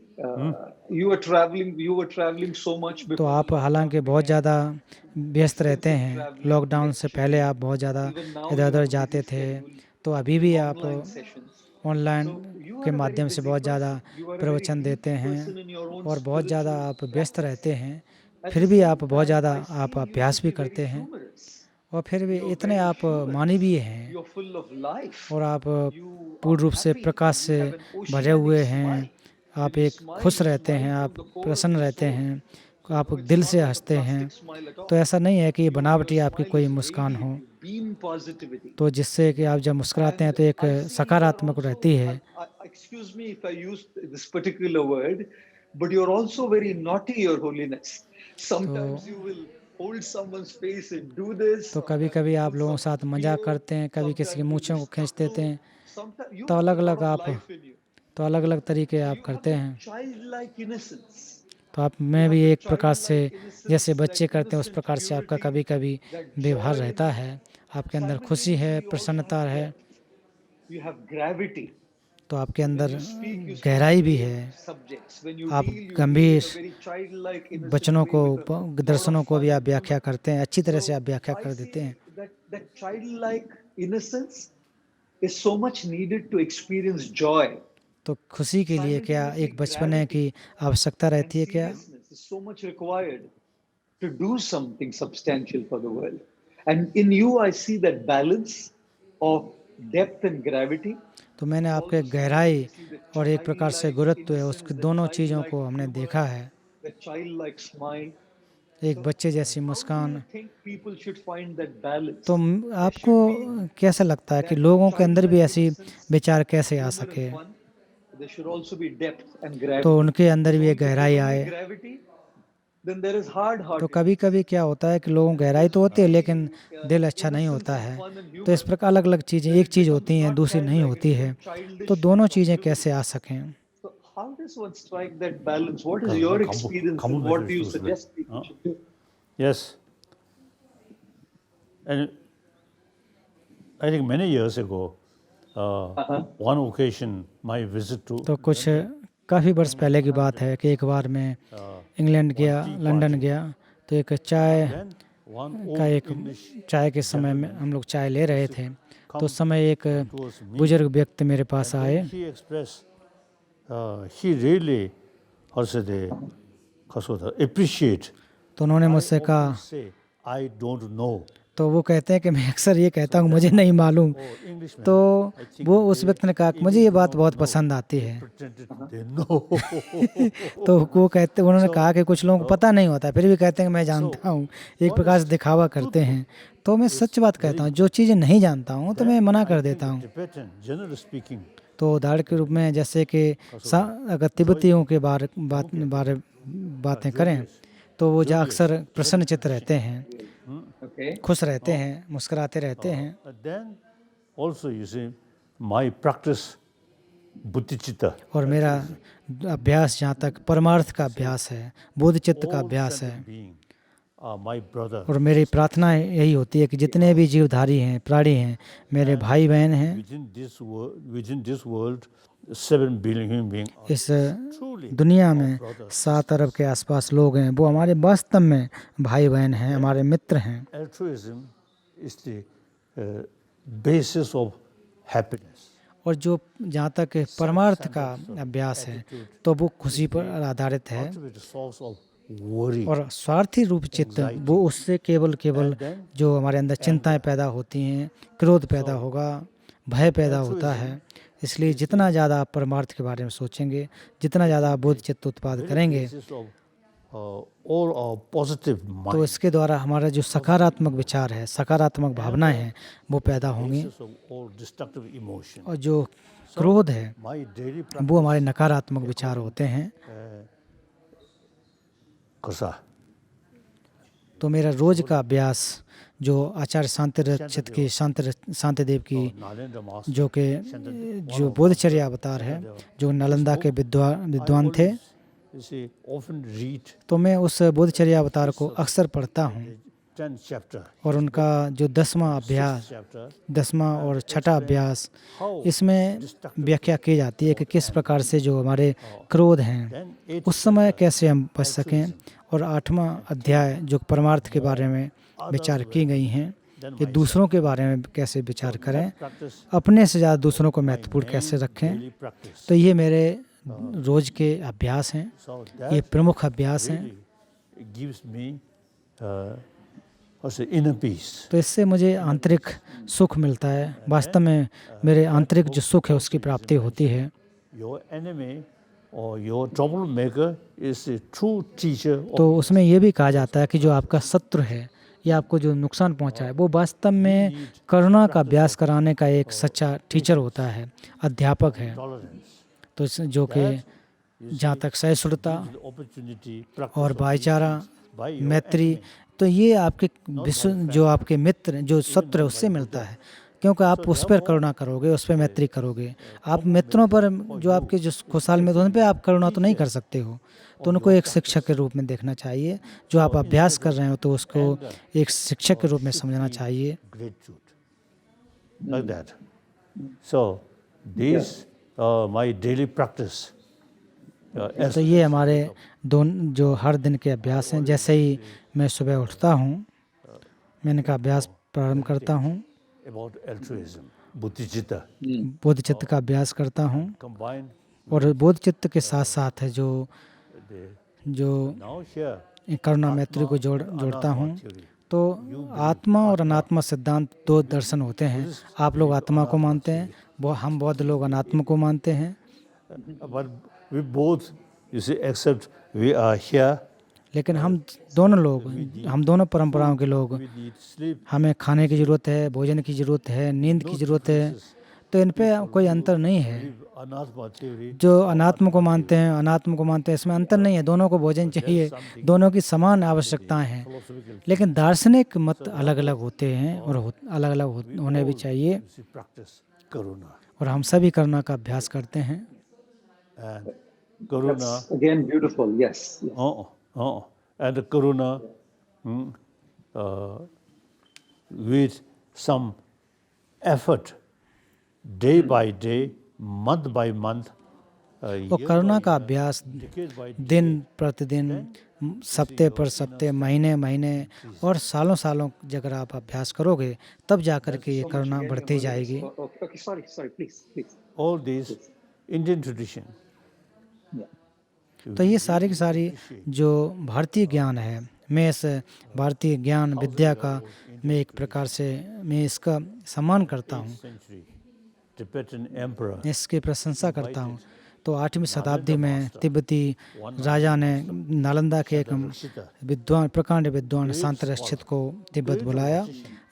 You were traveling so much तो before आप the हालांकि lockdown बहुत began. ज़्यादा व्यस्त रहते Extensive हैं। traveling, लॉकडाउन से पहले lecturing. आप बहुत ज़्यादा Even now इधर you उधर have a busy जाते थे, schedule तो अभी with भी आप online sessions. Online So you के are a very माध्यम से busy बहुत ज़्यादा person. You are a very प्रवचन deep देते हैं person in your own और बहुत ज़्यादा spiritual आप व्यस्त practice. रहते हैं। At फिर the भी same आप बहुत time, ज़्यादा I see आप you अभ्यास to भी be very करते हैं humorous. और फिर भी You're इतने very आप मानी भी humorous. हैं You're full of life. और आप You पूर्ण are रूप से happy. प्रकाश You से have an भरे oceanic हुए smile. हैं। आप When you एक smile, खुश you रहते smile हैं, from आप the core of प्रसन्न your रहते soul. हैं, So आप no, it's दिल not से like a हंसते हैं। plastic smile at तो all. ऐसा नहीं है कि ये Your बनावटी आपकी smile कोई is मुस्कान हो, radiant. You beam positivity. तो जिससे कि आप जब मुस्कुराते हैं And तो एक I see you are सकारात्मक also, रहती है। excuse me if I use this particular word, but you're also very naughty, Your Holiness. Sometimes you will hold someone's face and do this. तो कभी Sometimes कभी you आप put लोगों के someone's साथ मजाक pillow. करते हैं, कभी किसी की Sometimes you मूंछों को खींच stuff देते you. हैं। Sometimes you तो have अलग a lot अलग of आप life in you. तो अलग अलग तरीके आप You करते have हैं। that childlike innocence. तो आप You में have भी that एक प्रकार से childlike innocence, जैसे बच्चे that करते हैं उस innocent प्रकार से आपका purity, कभी कभी that व्यवहार joy in रहता you. है। आपके अंदर खुशी है, Simultaneously, you also प्रसन्नता have है, depth. You have gravity. तो आपके When अंदर you speak, you speak गहराई to भी very है। deep subjects. When you आप deal, you deal गंभीर in a very childlike, innocent वचनों way को, with a lot of दर्शनों को fun भी आप and व्याख्या humor. करते हैं, अच्छी तरह से So आप व्याख्या I कर देते हैं। see that childlike innocence is so much needed to experience joy. तो खुशी के लिए क्या Simultaneously, एक बचपने gravity की आवश्यकता and रहती है क्या? seriousness is so much required to do something substantial for the world. And in you, I see that balance of depth and gravity. तो मैंने आपके गहराई और एक प्रकार से गुरुत्व है, उसकी दोनों चीज़ों को हमने देखा है। The childlike smile, एक बच्चे जैसी मुस्कान। I think people should find that balance. तो आपको कैसा लगता है कि लोगों के अंदर भी ऐसी विचार कैसे आ सके, Humor and fun. There should also be depth and तो gravity. उनके अंदर भी So एक if गहराई there's only आए। gravity, then there is तो hard-hearted. कभी कभी क्या होता है कि लोगों गहराई तो होती है लेकिन दिल अच्छा नहीं होता है। तो इस प्रकार अलग अलग चीज़ें, एक चीज़ होती हैं दूसरी नहीं होती है, तो दोनों चीज़ें कैसे आ सकें। So how does one strike that balance? What is your experience and what do you suggest people should do? Yes. And I think many years ago, one occasion, my visit to तो कुछ काफ़ी वर्ष पहले की बात है कि एक बार मैं इंग्लैंड गया, लंदन गया, तो एक चाय के समय में हम लोग चाय ले रहे थे, तो उस समय एक बुजुर्ग व्यक्ति मेरे पास आए। he expressed, he really, how to say, appreciate. तो उन्होंने मुझसे कहा, Say, I don't know. तो वो कहते हैं कि मैं अक्सर ये कहता हूँ मुझे नहीं मालूम। तो वो उस व्यक्ति ने कहा कि मुझे ये बात बहुत पसंद आती है। तो वो कहते, उन्होंने कहा कि कुछ लोगों को पता नहीं होता फिर भी कहते हैं कि मैं जानता हूँ, एक प्रकार से दिखावा करते हैं। तो मैं सच बात कहता हूँ, जो चीज़ें नहीं जानता हूँ तो मैं मना कर देता हूँ। तो उदाहरण के रूप में जैसे कि अगर तिब्बतियों के बातें करें तो वो जो अक्सर प्रसन्नचित्त रहते हैं, खुश रहते हैं, मुस्कुराते रहते हैं। Then also you see my practice bodhicitta. और मेरा अभ्यास जहाँ तक परमार्थ का अभ्यास है, बोधचित्त का अभ्यास है। My brother. और मेरी प्रार्थना यही होती है कि जितने भी जीवधारी हैं, प्राणी हैं, मेरे भाई बहन हैं। Within this world, 7 billion human beings. इस दुनिया में 7 अरब के आसपास लोग हैं, वो हमारे वास्तव में भाई बहन हैं, हमारे मित्र हैं। Altruism is the basis of happiness. और जो जहाँ तक परमार्थ का अभ्यास है तो वो खुशी पर आधारित है। और स्वार्थी रूप चित्त, वो उससे केवल जो हमारे अंदर चिंताएं पैदा होती हैं, क्रोध पैदा होगा, भय पैदा होता है। इसलिए जितना ज़्यादा आप परमार्थ के बारे में सोचेंगे, जितना ज़्यादा आप बोध चित्त उत्पाद करेंगे, तो इसके द्वारा हमारा जो सकारात्मक विचार है, सकारात्मक भावनाएं हैं, वो पैदा होंगी। और जो क्रोध है वो हमारे नकारात्मक विचार होते हैं। तो मेरा रोज का अभ्यास जो आचार्य शांतिदेव की जो बोधचर्या अवतार है, जो नालंदा के विद्वान थे, तो मैं उस बोधचर्या अवतार को अक्सर पढ़ता हूँ। और उनका जो 10वां और छठा अभ्यास, इसमें व्याख्या की जाती है कि किस प्रकार से जो हमारे क्रोध हैं उस समय कैसे हम बच सकें। और 8वां अध्याय जो परमार्थ के बारे में विचार की गई हैं कि दूसरों के बारे में कैसे विचार करें, अपने से ज़्यादा दूसरों को महत्वपूर्ण कैसे रखें। तो ये मेरे रोज के अभ्यास हैं, ये प्रमुख अभ्यास हैं। तो इससे मुझे आंतरिक सुख मिलता है। वास्तव में मेरे आंतरिक जो सुख है उसकी प्राप्ति होती है। तो उसमें यह भी कहा जाता है कि जो आपका शत्रु है या आपको जो नुकसान पहुंचाए, वो वास्तव में करुणा का अभ्यास कराने का एक सच्चा टीचर होता है, अध्यापक है। तो जो कि जहाँ तक सहिष्णुता और भाईचारा, मैत्री, तो ये आपके जो आपके मित्र, जो शत्रु है, उससे मिलता है। क्योंकि आप उस पर करुणा करोगे, उस पर मैत्री करोगे। आप मित्रों पर, जो आपके जो खुशहाल मित्र, उन पर आप करुणा तो नहीं कर सकते हो। तो उनको एक शिक्षक के रूप में देखना चाहिए। जो आप अभ्यास कर रहे हो तो उसको एक शिक्षक के रूप में समझना चाहिए। तो ये हमारे जो हर दिन के अभ्यास हैं। जैसे ही मैं सुबह उठता हूँ, मैं इनका अभ्यास प्रारंभ करता हूँ। बोधचित्त का अभ्यास करता हूँ। और बोधचित्त के साथ साथ है जो करुणा मैत्री को जोड़ता हूँ। तो आत्मा और अनात्मा सिद्धांत 2 दर्शन होते हैं। आप लोग आत्मा को मानते हैं, हम बौद्ध लोग अनात्मा को मानते हैं। लेकिन हम दोनों परंपराओं के लोग, we need sleep, हमें खाने की ज़रूरत है, भोजन की ज़रूरत है, नींद की ज़रूरत है, तो इन पे कोई अंतर नहीं है। Anatma theory, जो अनात्म को मानते हैं, इसमें अंतर नहीं है, दोनों को भोजन चाहिए, दोनों की समान आवश्यकताएं हैं। philosophical लेकिन दार्शनिक मत अलग अलग होते हैं और अलग अलग होने भी चाहिए, we practice karuna. और हम सभी करुणा का अभ्यास करते हैं। And karuna, That's again beautiful. Yes. Yes. and the karuna uh, with some effort, day by day, month by month, वो करुणा का अभ्यास decade by decade, दिन प्रतिदिन, सप्ते पर सप्ते, महीने महीने और सालों सालों अगर आप अभ्यास करोगे, तब जाकर के ये करुणा बढ़ती जाएगी। Okay. Sorry. Please. all these Indian tradition. Yeah. तो ये सारी की सारी जो भारतीय ज्ञान है, मैं इस भारतीय ज्ञान विद्या का मैं एक प्रकार से मैं इसका सम्मान करता हूँ, Century, Tibetan emperor इसकी प्रशंसा करता हूँ। तो 8वीं शताब्दी में तिब्बती राजा ने नालंदा के एक विद्वान, प्रकांड विद्वान शांतरक्षित को तिब्बत बुलाया।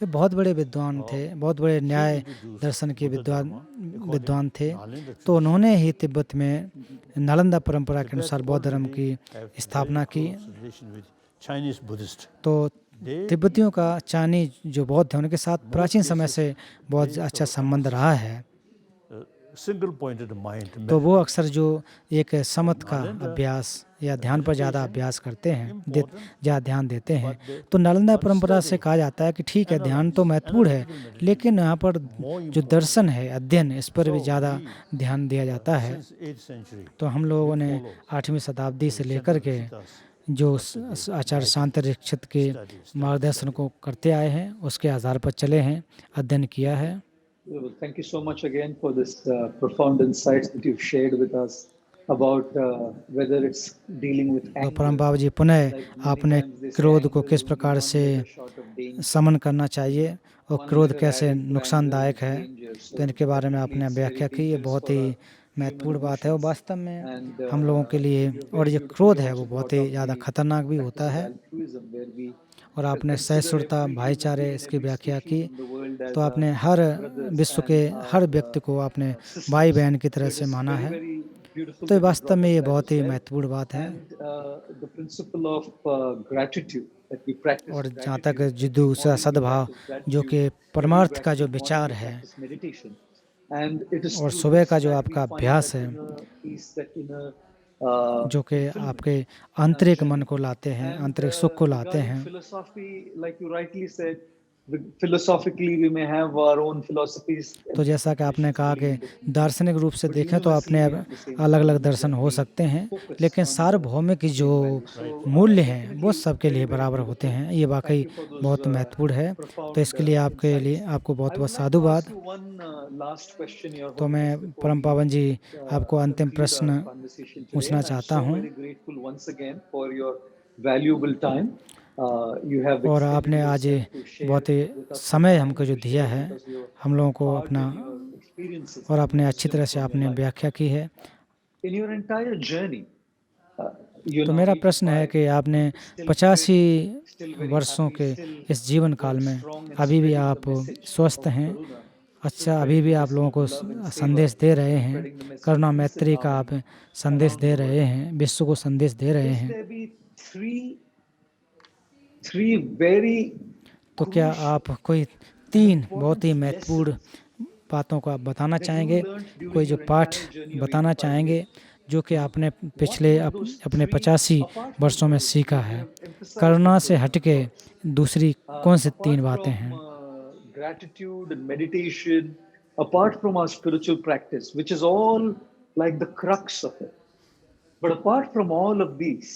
वे बहुत बड़े विद्वान थे, बहुत बड़े न्याय दर्शन के विद्वान थे। तो उन्होंने ही तिब्बत में नालंदा परंपरा के अनुसार बौद्ध धर्म की स्थापना की। relation with Chinese Buddhist. तो तिब्बतियों का चाइनीज जो बौद्ध है उनके साथ प्राचीन समय से बहुत अच्छा संबंध रहा है। Single pointed mind. तो वो अक्सर जो एक समत का अभ्यास या ध्यान पर ज़्यादा अभ्यास करते हैं, ज़्यादा ध्यान देते हैं। तो नालंदा परंपरा से कहा जाता है कि ठीक है, ध्यान तो महत्वपूर्ण है, लेकिन यहाँ पर जो दर्शन है, अध्ययन, इस पर भी ज़्यादा ध्यान दिया जाता है। Since 8th century, तो हम लोगों ने 8वीं शताब्दी से लेकर के जो आचार्य शांतरक्षित के मार्गदर्शन को करते आए हैं, उसके आधार पर चले हैं, अध्ययन किया है। Well, thank you so much again for this profound insights that you've shared with us about whether it's dealing with तो anger. परम बाबा जी, पुनः आपने क्रोध को किस प्रकार से समन करना चाहिए और क्रोध कैसे नुकसानदायक है, तो इनके बारे में आपने व्याख्या की। ये बहुत ही महत्वपूर्ण बात है और वास्तव में हम लोगों के लिए, और ये क्रोध है वो बहुत ही ज़्यादा खतरनाक भी होता है। और आपने सहिष्णुता, भाईचारे, इसकी व्याख्या की। तो आपने हर विश्व के हर व्यक्ति को आपने भाई बहन की तरह से माना है। तो ये वास्तव में ये बहुत ही महत्वपूर्ण बात है। और जहाँ तक दूसरा सद्भाव, जो कि परमार्थ का जो विचार है, और सुबह का जो आपका अभ्यास है, जो कि आपके आंतरिक मन को लाते हैं, आंतरिक सुख को लाते हैं। तो जैसा कि आपने कहा कि दार्शनिक रूप से देखें तो अपने अलग अलग दर्शन हो सकते हैं, लेकिन सार्वभौमिक जो मूल्य हैं वो सबके लिए बराबर होते हैं। ये वाकई बहुत महत्वपूर्ण है। तो इसके लिए आपको बहुत बहुत साधुवाद। तो मैं परम पावन जी आपको अंतिम प्रश्न पूछना चाहता हूँ। और आपने आज बहुत ही समय हमको जो दिया है, हम लोगों को अपना, और आपने अच्छी तरह से आपने व्याख्या की है। तो मेरा प्रश्न है कि आपने 85 वर्षों के इस जीवन काल में अभी भी आप स्वस्थ हैं। अच्छा, अभी भी आप लोगों को संदेश दे रहे हैं, करुणा मैत्री का आप संदेश दे रहे हैं, विश्व को संदेश दे रहे हैं। तो क्या आप कोई 3 बहुत ही महत्वपूर्ण बातों को आप बताना चाहेंगे, कोई जो पाठ बताना चाहेंगे जो कि आपने पिछले अपने 85 वर्षों में सीखा है? करुणा से हटके दूसरी कौन सी 3 बातें हैं? Gratitude and meditation, apart from our spiritual practice, which is all like the crux of it. But apart from all of these,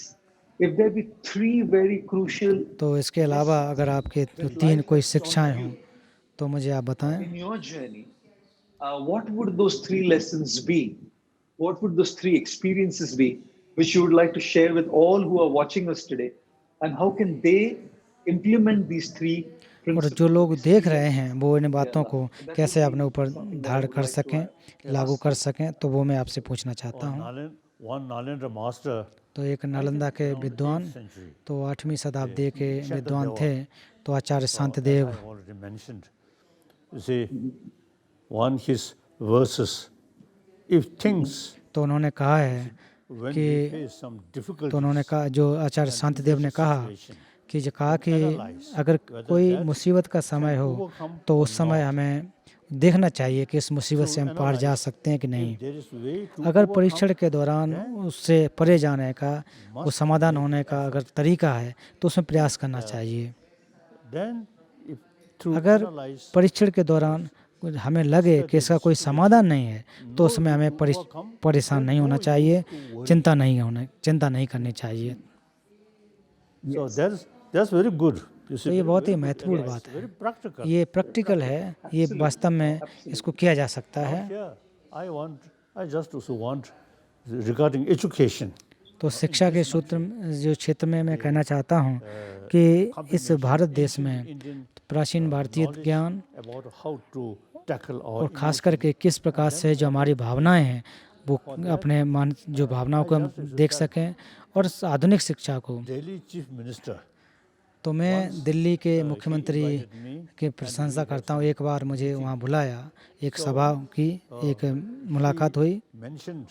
if there be 3 very crucial, तो इसके अलावा अगर आपके 3 कोई शिक्षाएं हों तो मुझे आप बताएं। in your journey, what would those 3 lessons be? What would those 3 experiences be, which you would like to share with all who are watching us today? And how can they implement these 3 और जो लोग देख रहे हैं वो इन बातों को कैसे अपने ऊपर धारण कर सकें, लागू कर सकें, तो वो मैं आपसे पूछना चाहता हूँ। one Nalendra master तो एक नालंदा के विद्वान, century. तो 8वीं शताब्दी के विद्वान थे, तो आचार्य शांतदेव। I already mentioned. You see, one his verses. If things तो उन्होंने कहा है when कि we face some तो difficulties, उन्होंने कहा, जो आचार्य शांतदेव ने कहा कि जो कहा कि अगर कोई मुसीबत का समय हो तो उस समय हमें देखना चाहिए कि इस मुसीबत से हम पार जा सकते हैं कि नहीं। there is way to अगर परीक्षण के दौरान उससे परे जाने का, वो समाधान होने का अगर तरीका है तो उसमें प्रयास करना चाहिए। then if through अगर analyze परीक्षण के दौरान हमें लगे कि इसका कोई समाधान नहीं है तो उसमें हमें परेशान नहीं होना चाहिए, चिंता नहीं करनी चाहिए। so that's very good. You see, तो ये बहुत ही महत्वपूर्ण बात very है, practical. ये प्रैक्टिकल है, ये वास्तव में इसको किया जा सकता है। Here, I just also want regarding education. तो शिक्षा के सूत्र जो क्षेत्र में मैं कहना चाहता हूँ कि इस भारत देश में प्राचीन भारतीय ज्ञान About how to tackle our और खास करके किस प्रकार से जो हमारी भावनाएं हैं वो अपने मन जो भावनाओं को हम देख सकें, और आधुनिक शिक्षा को। Delhi chief minister. तो मैं दिल्ली के मुख्यमंत्री की प्रशंसा करता हूँ। एक बार मुझे वहाँ बुलाया, एक सभा की एक मुलाकात हुई। Mentioned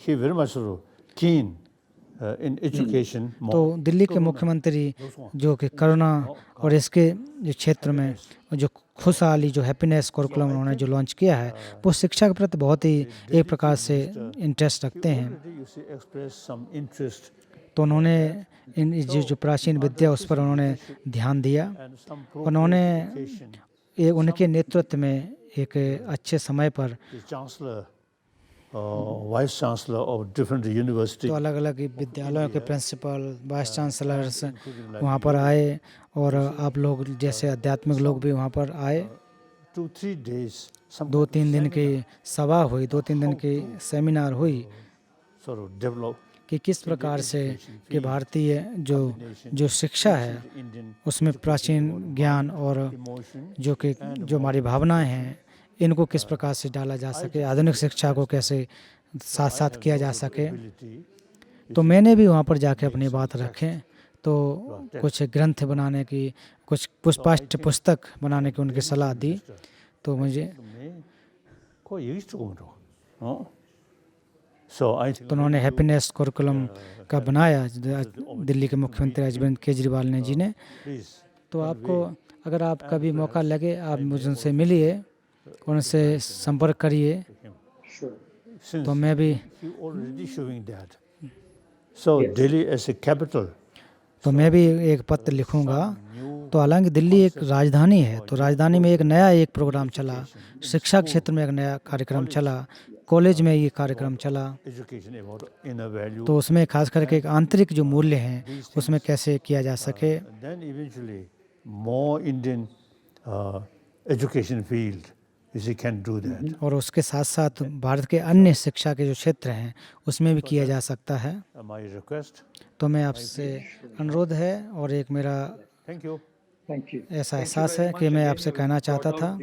he very much keen in education. तो दिल्ली के मुख्यमंत्री जो कि करुणा और इसके जो क्षेत्र में जो खुशहाली जो हैप्पीनेस करिकुलम उन्होंने जो लॉन्च किया है, वो शिक्षा के प्रति बहुत ही एक प्रकार से इंटरेस्ट रखते हैं। You see, express some interest तो उन्होंने इन जो प्राचीन विद्या उस पर उन्होंने ध्यान दिया। and some उन्होंने education. उनके नेतृत्व में एक अच्छे समय पर The chancellor, vice chancellor of different universities. तो अलग अलग विद्यालयों के प्रिंसिपल, वाइस चांसलर्स वहाँ पर आए, और आप लोग जैसे आध्यात्मिक लोग भी वहाँ पर आए। 2-3 days. Some 2-3 दिन की सभा हुई, 2-3 दिन की सेमिनार हुई sort of develop कि किस प्रकार से कि भारतीय जो शिक्षा है Indian उसमें प्राचीन ज्ञान और emotion. जो हमारी भावनाएं हैं इनको किस प्रकार से डाला जा सके, आधुनिक शिक्षा को कैसे साथ साथ किया जा सके। तो मैंने भी वहाँ पर जाके अपनी बात रखें, तो कुछ ग्रंथ बनाने की, कुछ पाठ्य पुस्तक बनाने की उनकी सलाह दी। तो मुझे तो उन्होंने हैप्पीनेस करिकुलम का बनाया दिल्ली के मुख्यमंत्री अरविंद केजरीवाल ने जी ने। तो आपको अगर आप कभी मौका लगे आप मुझसे मिलिए, उनसे संपर्क करिए। तो मैं भी तो मैं भी एक पत्र लिखूंगा। तो हालांकि दिल्ली एक राजधानी है, तो राजधानी में एक नया एक प्रोग्राम चला, शिक्षा क्षेत्र में एक नया कार्यक्रम चला, कॉलेज में ये कार्यक्रम चला। तो उसमें खास करके एक आंतरिक जो मूल्य हैं उसमें कैसे किया जा सके। और उसके साथ साथ भारत के अन्य शिक्षा के जो क्षेत्र हैं उसमें भी किया जा सकता है। तो मैं आपसे अनुरोध है, और एक मेरा ऐसा एहसास है कि मैं आपसे कहना चाहता था।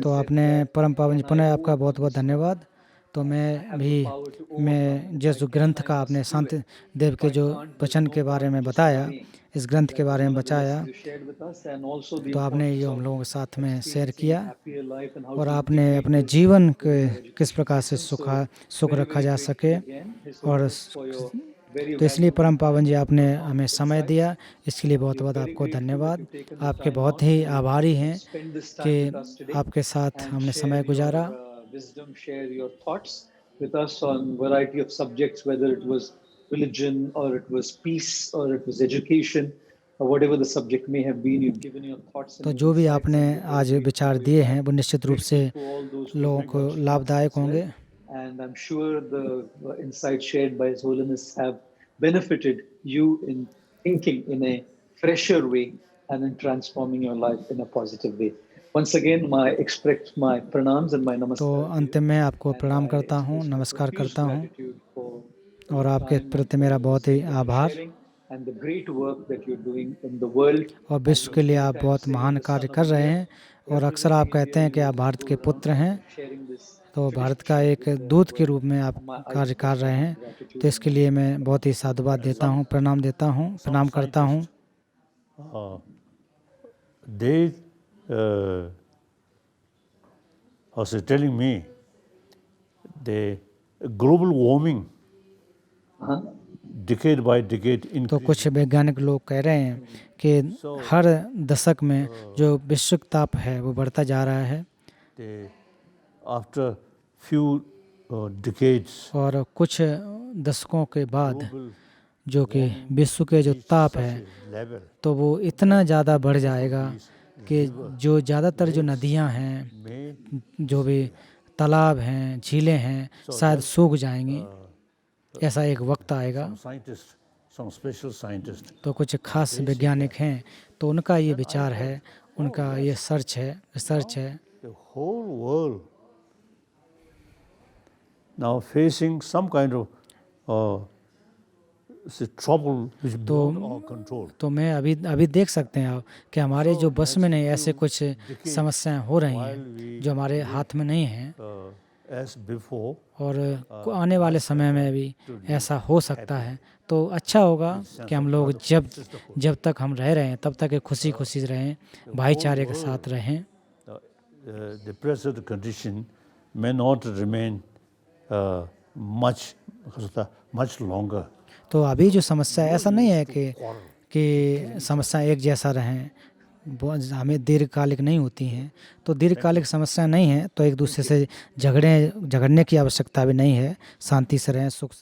तो आपने परम पावन जी, पुनः आपका बहुत बहुत धन्यवाद। तो मैं जिस ग्रंथ का आपने शांत देव के जो वचन के बारे में बताया, इस ग्रंथ के बारे में बताया, तो आपने ये हम लोगों के साथ में शेयर किया, और आपने अपने जीवन के किस प्रकार से सुख रखा जा सके। और तो इसलिए परम पावन जी आपने हमें समय दिया, इसके लिए बहुत बहुत आपको धन्यवाद। आपके बहुत ही आभारी हैं कि आपके साथ हमने समय गुजारा। तो जो भी आपने आज विचार दिए हैं वो निश्चित रूप से लोगों को लाभदायक होंगे। And I'm sure the insights shared by His Holiness have benefited you in thinking in a fresher way and in transforming your life in a positive way. Once again, I express my pranams and my namaskar. तो अंतिम में आपको प्रणाम करता हूँ, नमस्कार करता हूँ, और आपके प्रति मेरा बहुत ही आभार। And the great work that you're doing in the world. और विश्व के लिए आप बहुत महान कार्य कर रहे हैं, और अक्सर आप कहते हैं कि आप भारत के पुत्र हैं। तो भारत का एक दूत के रूप में आप कार्य कर रहे हैं, तो इसके लिए मैं बहुत ही साधुवाद देता हूँ, प्रणाम करता हूँ। They was telling me the global warming decade by decade तो increase. कुछ वैज्ञानिक लोग कह रहे हैं कि हर दशक में जो विश्व ताप है वो बढ़ता जा रहा है, After few decades, और कुछ दशकों के बाद जो कि विश्व के जो ताप है level तो वो इतना ज़्यादा बढ़ जाएगा कि जो ज़्यादातर जो नदियाँ हैं, may जो भी तालाब हैं, झीलें हैं, शायद सूख जाएंगी। ऐसा एक वक्त आएगा। scientists, some special scientists, तो कुछ खास वैज्ञानिक हैं, तो उनका ये विचार है, उनका ये रिसर्च है। the whole world now facing some kind of trouble which is beyond our control. तो मैं अभी देख सकते हैं आप कि हमारे जो बस में नहीं, ऐसे कुछ समस्याएं हो रही हैं जो हमारे हाथ में नहीं हैं, As before, और आने वाले समय में भी ऐसा हो सकता है। तो अच्छा होगा कि हम लोग जब तक हम रह रहे हैं तब तक खुशी खुशी रहें, भाईचारे के साथ रहें। the present condition may not remain much longer. तो अभी जो समस्या है, ऐसा नहीं है कि समस्या एक जैसा रहें, हमें दीर्घकालिक नहीं होती हैं। तो दीर्घकालिक समस्या नहीं है तो एक दूसरे से झगड़ने की आवश्यकता भी नहीं है। शांति से रहें, सुख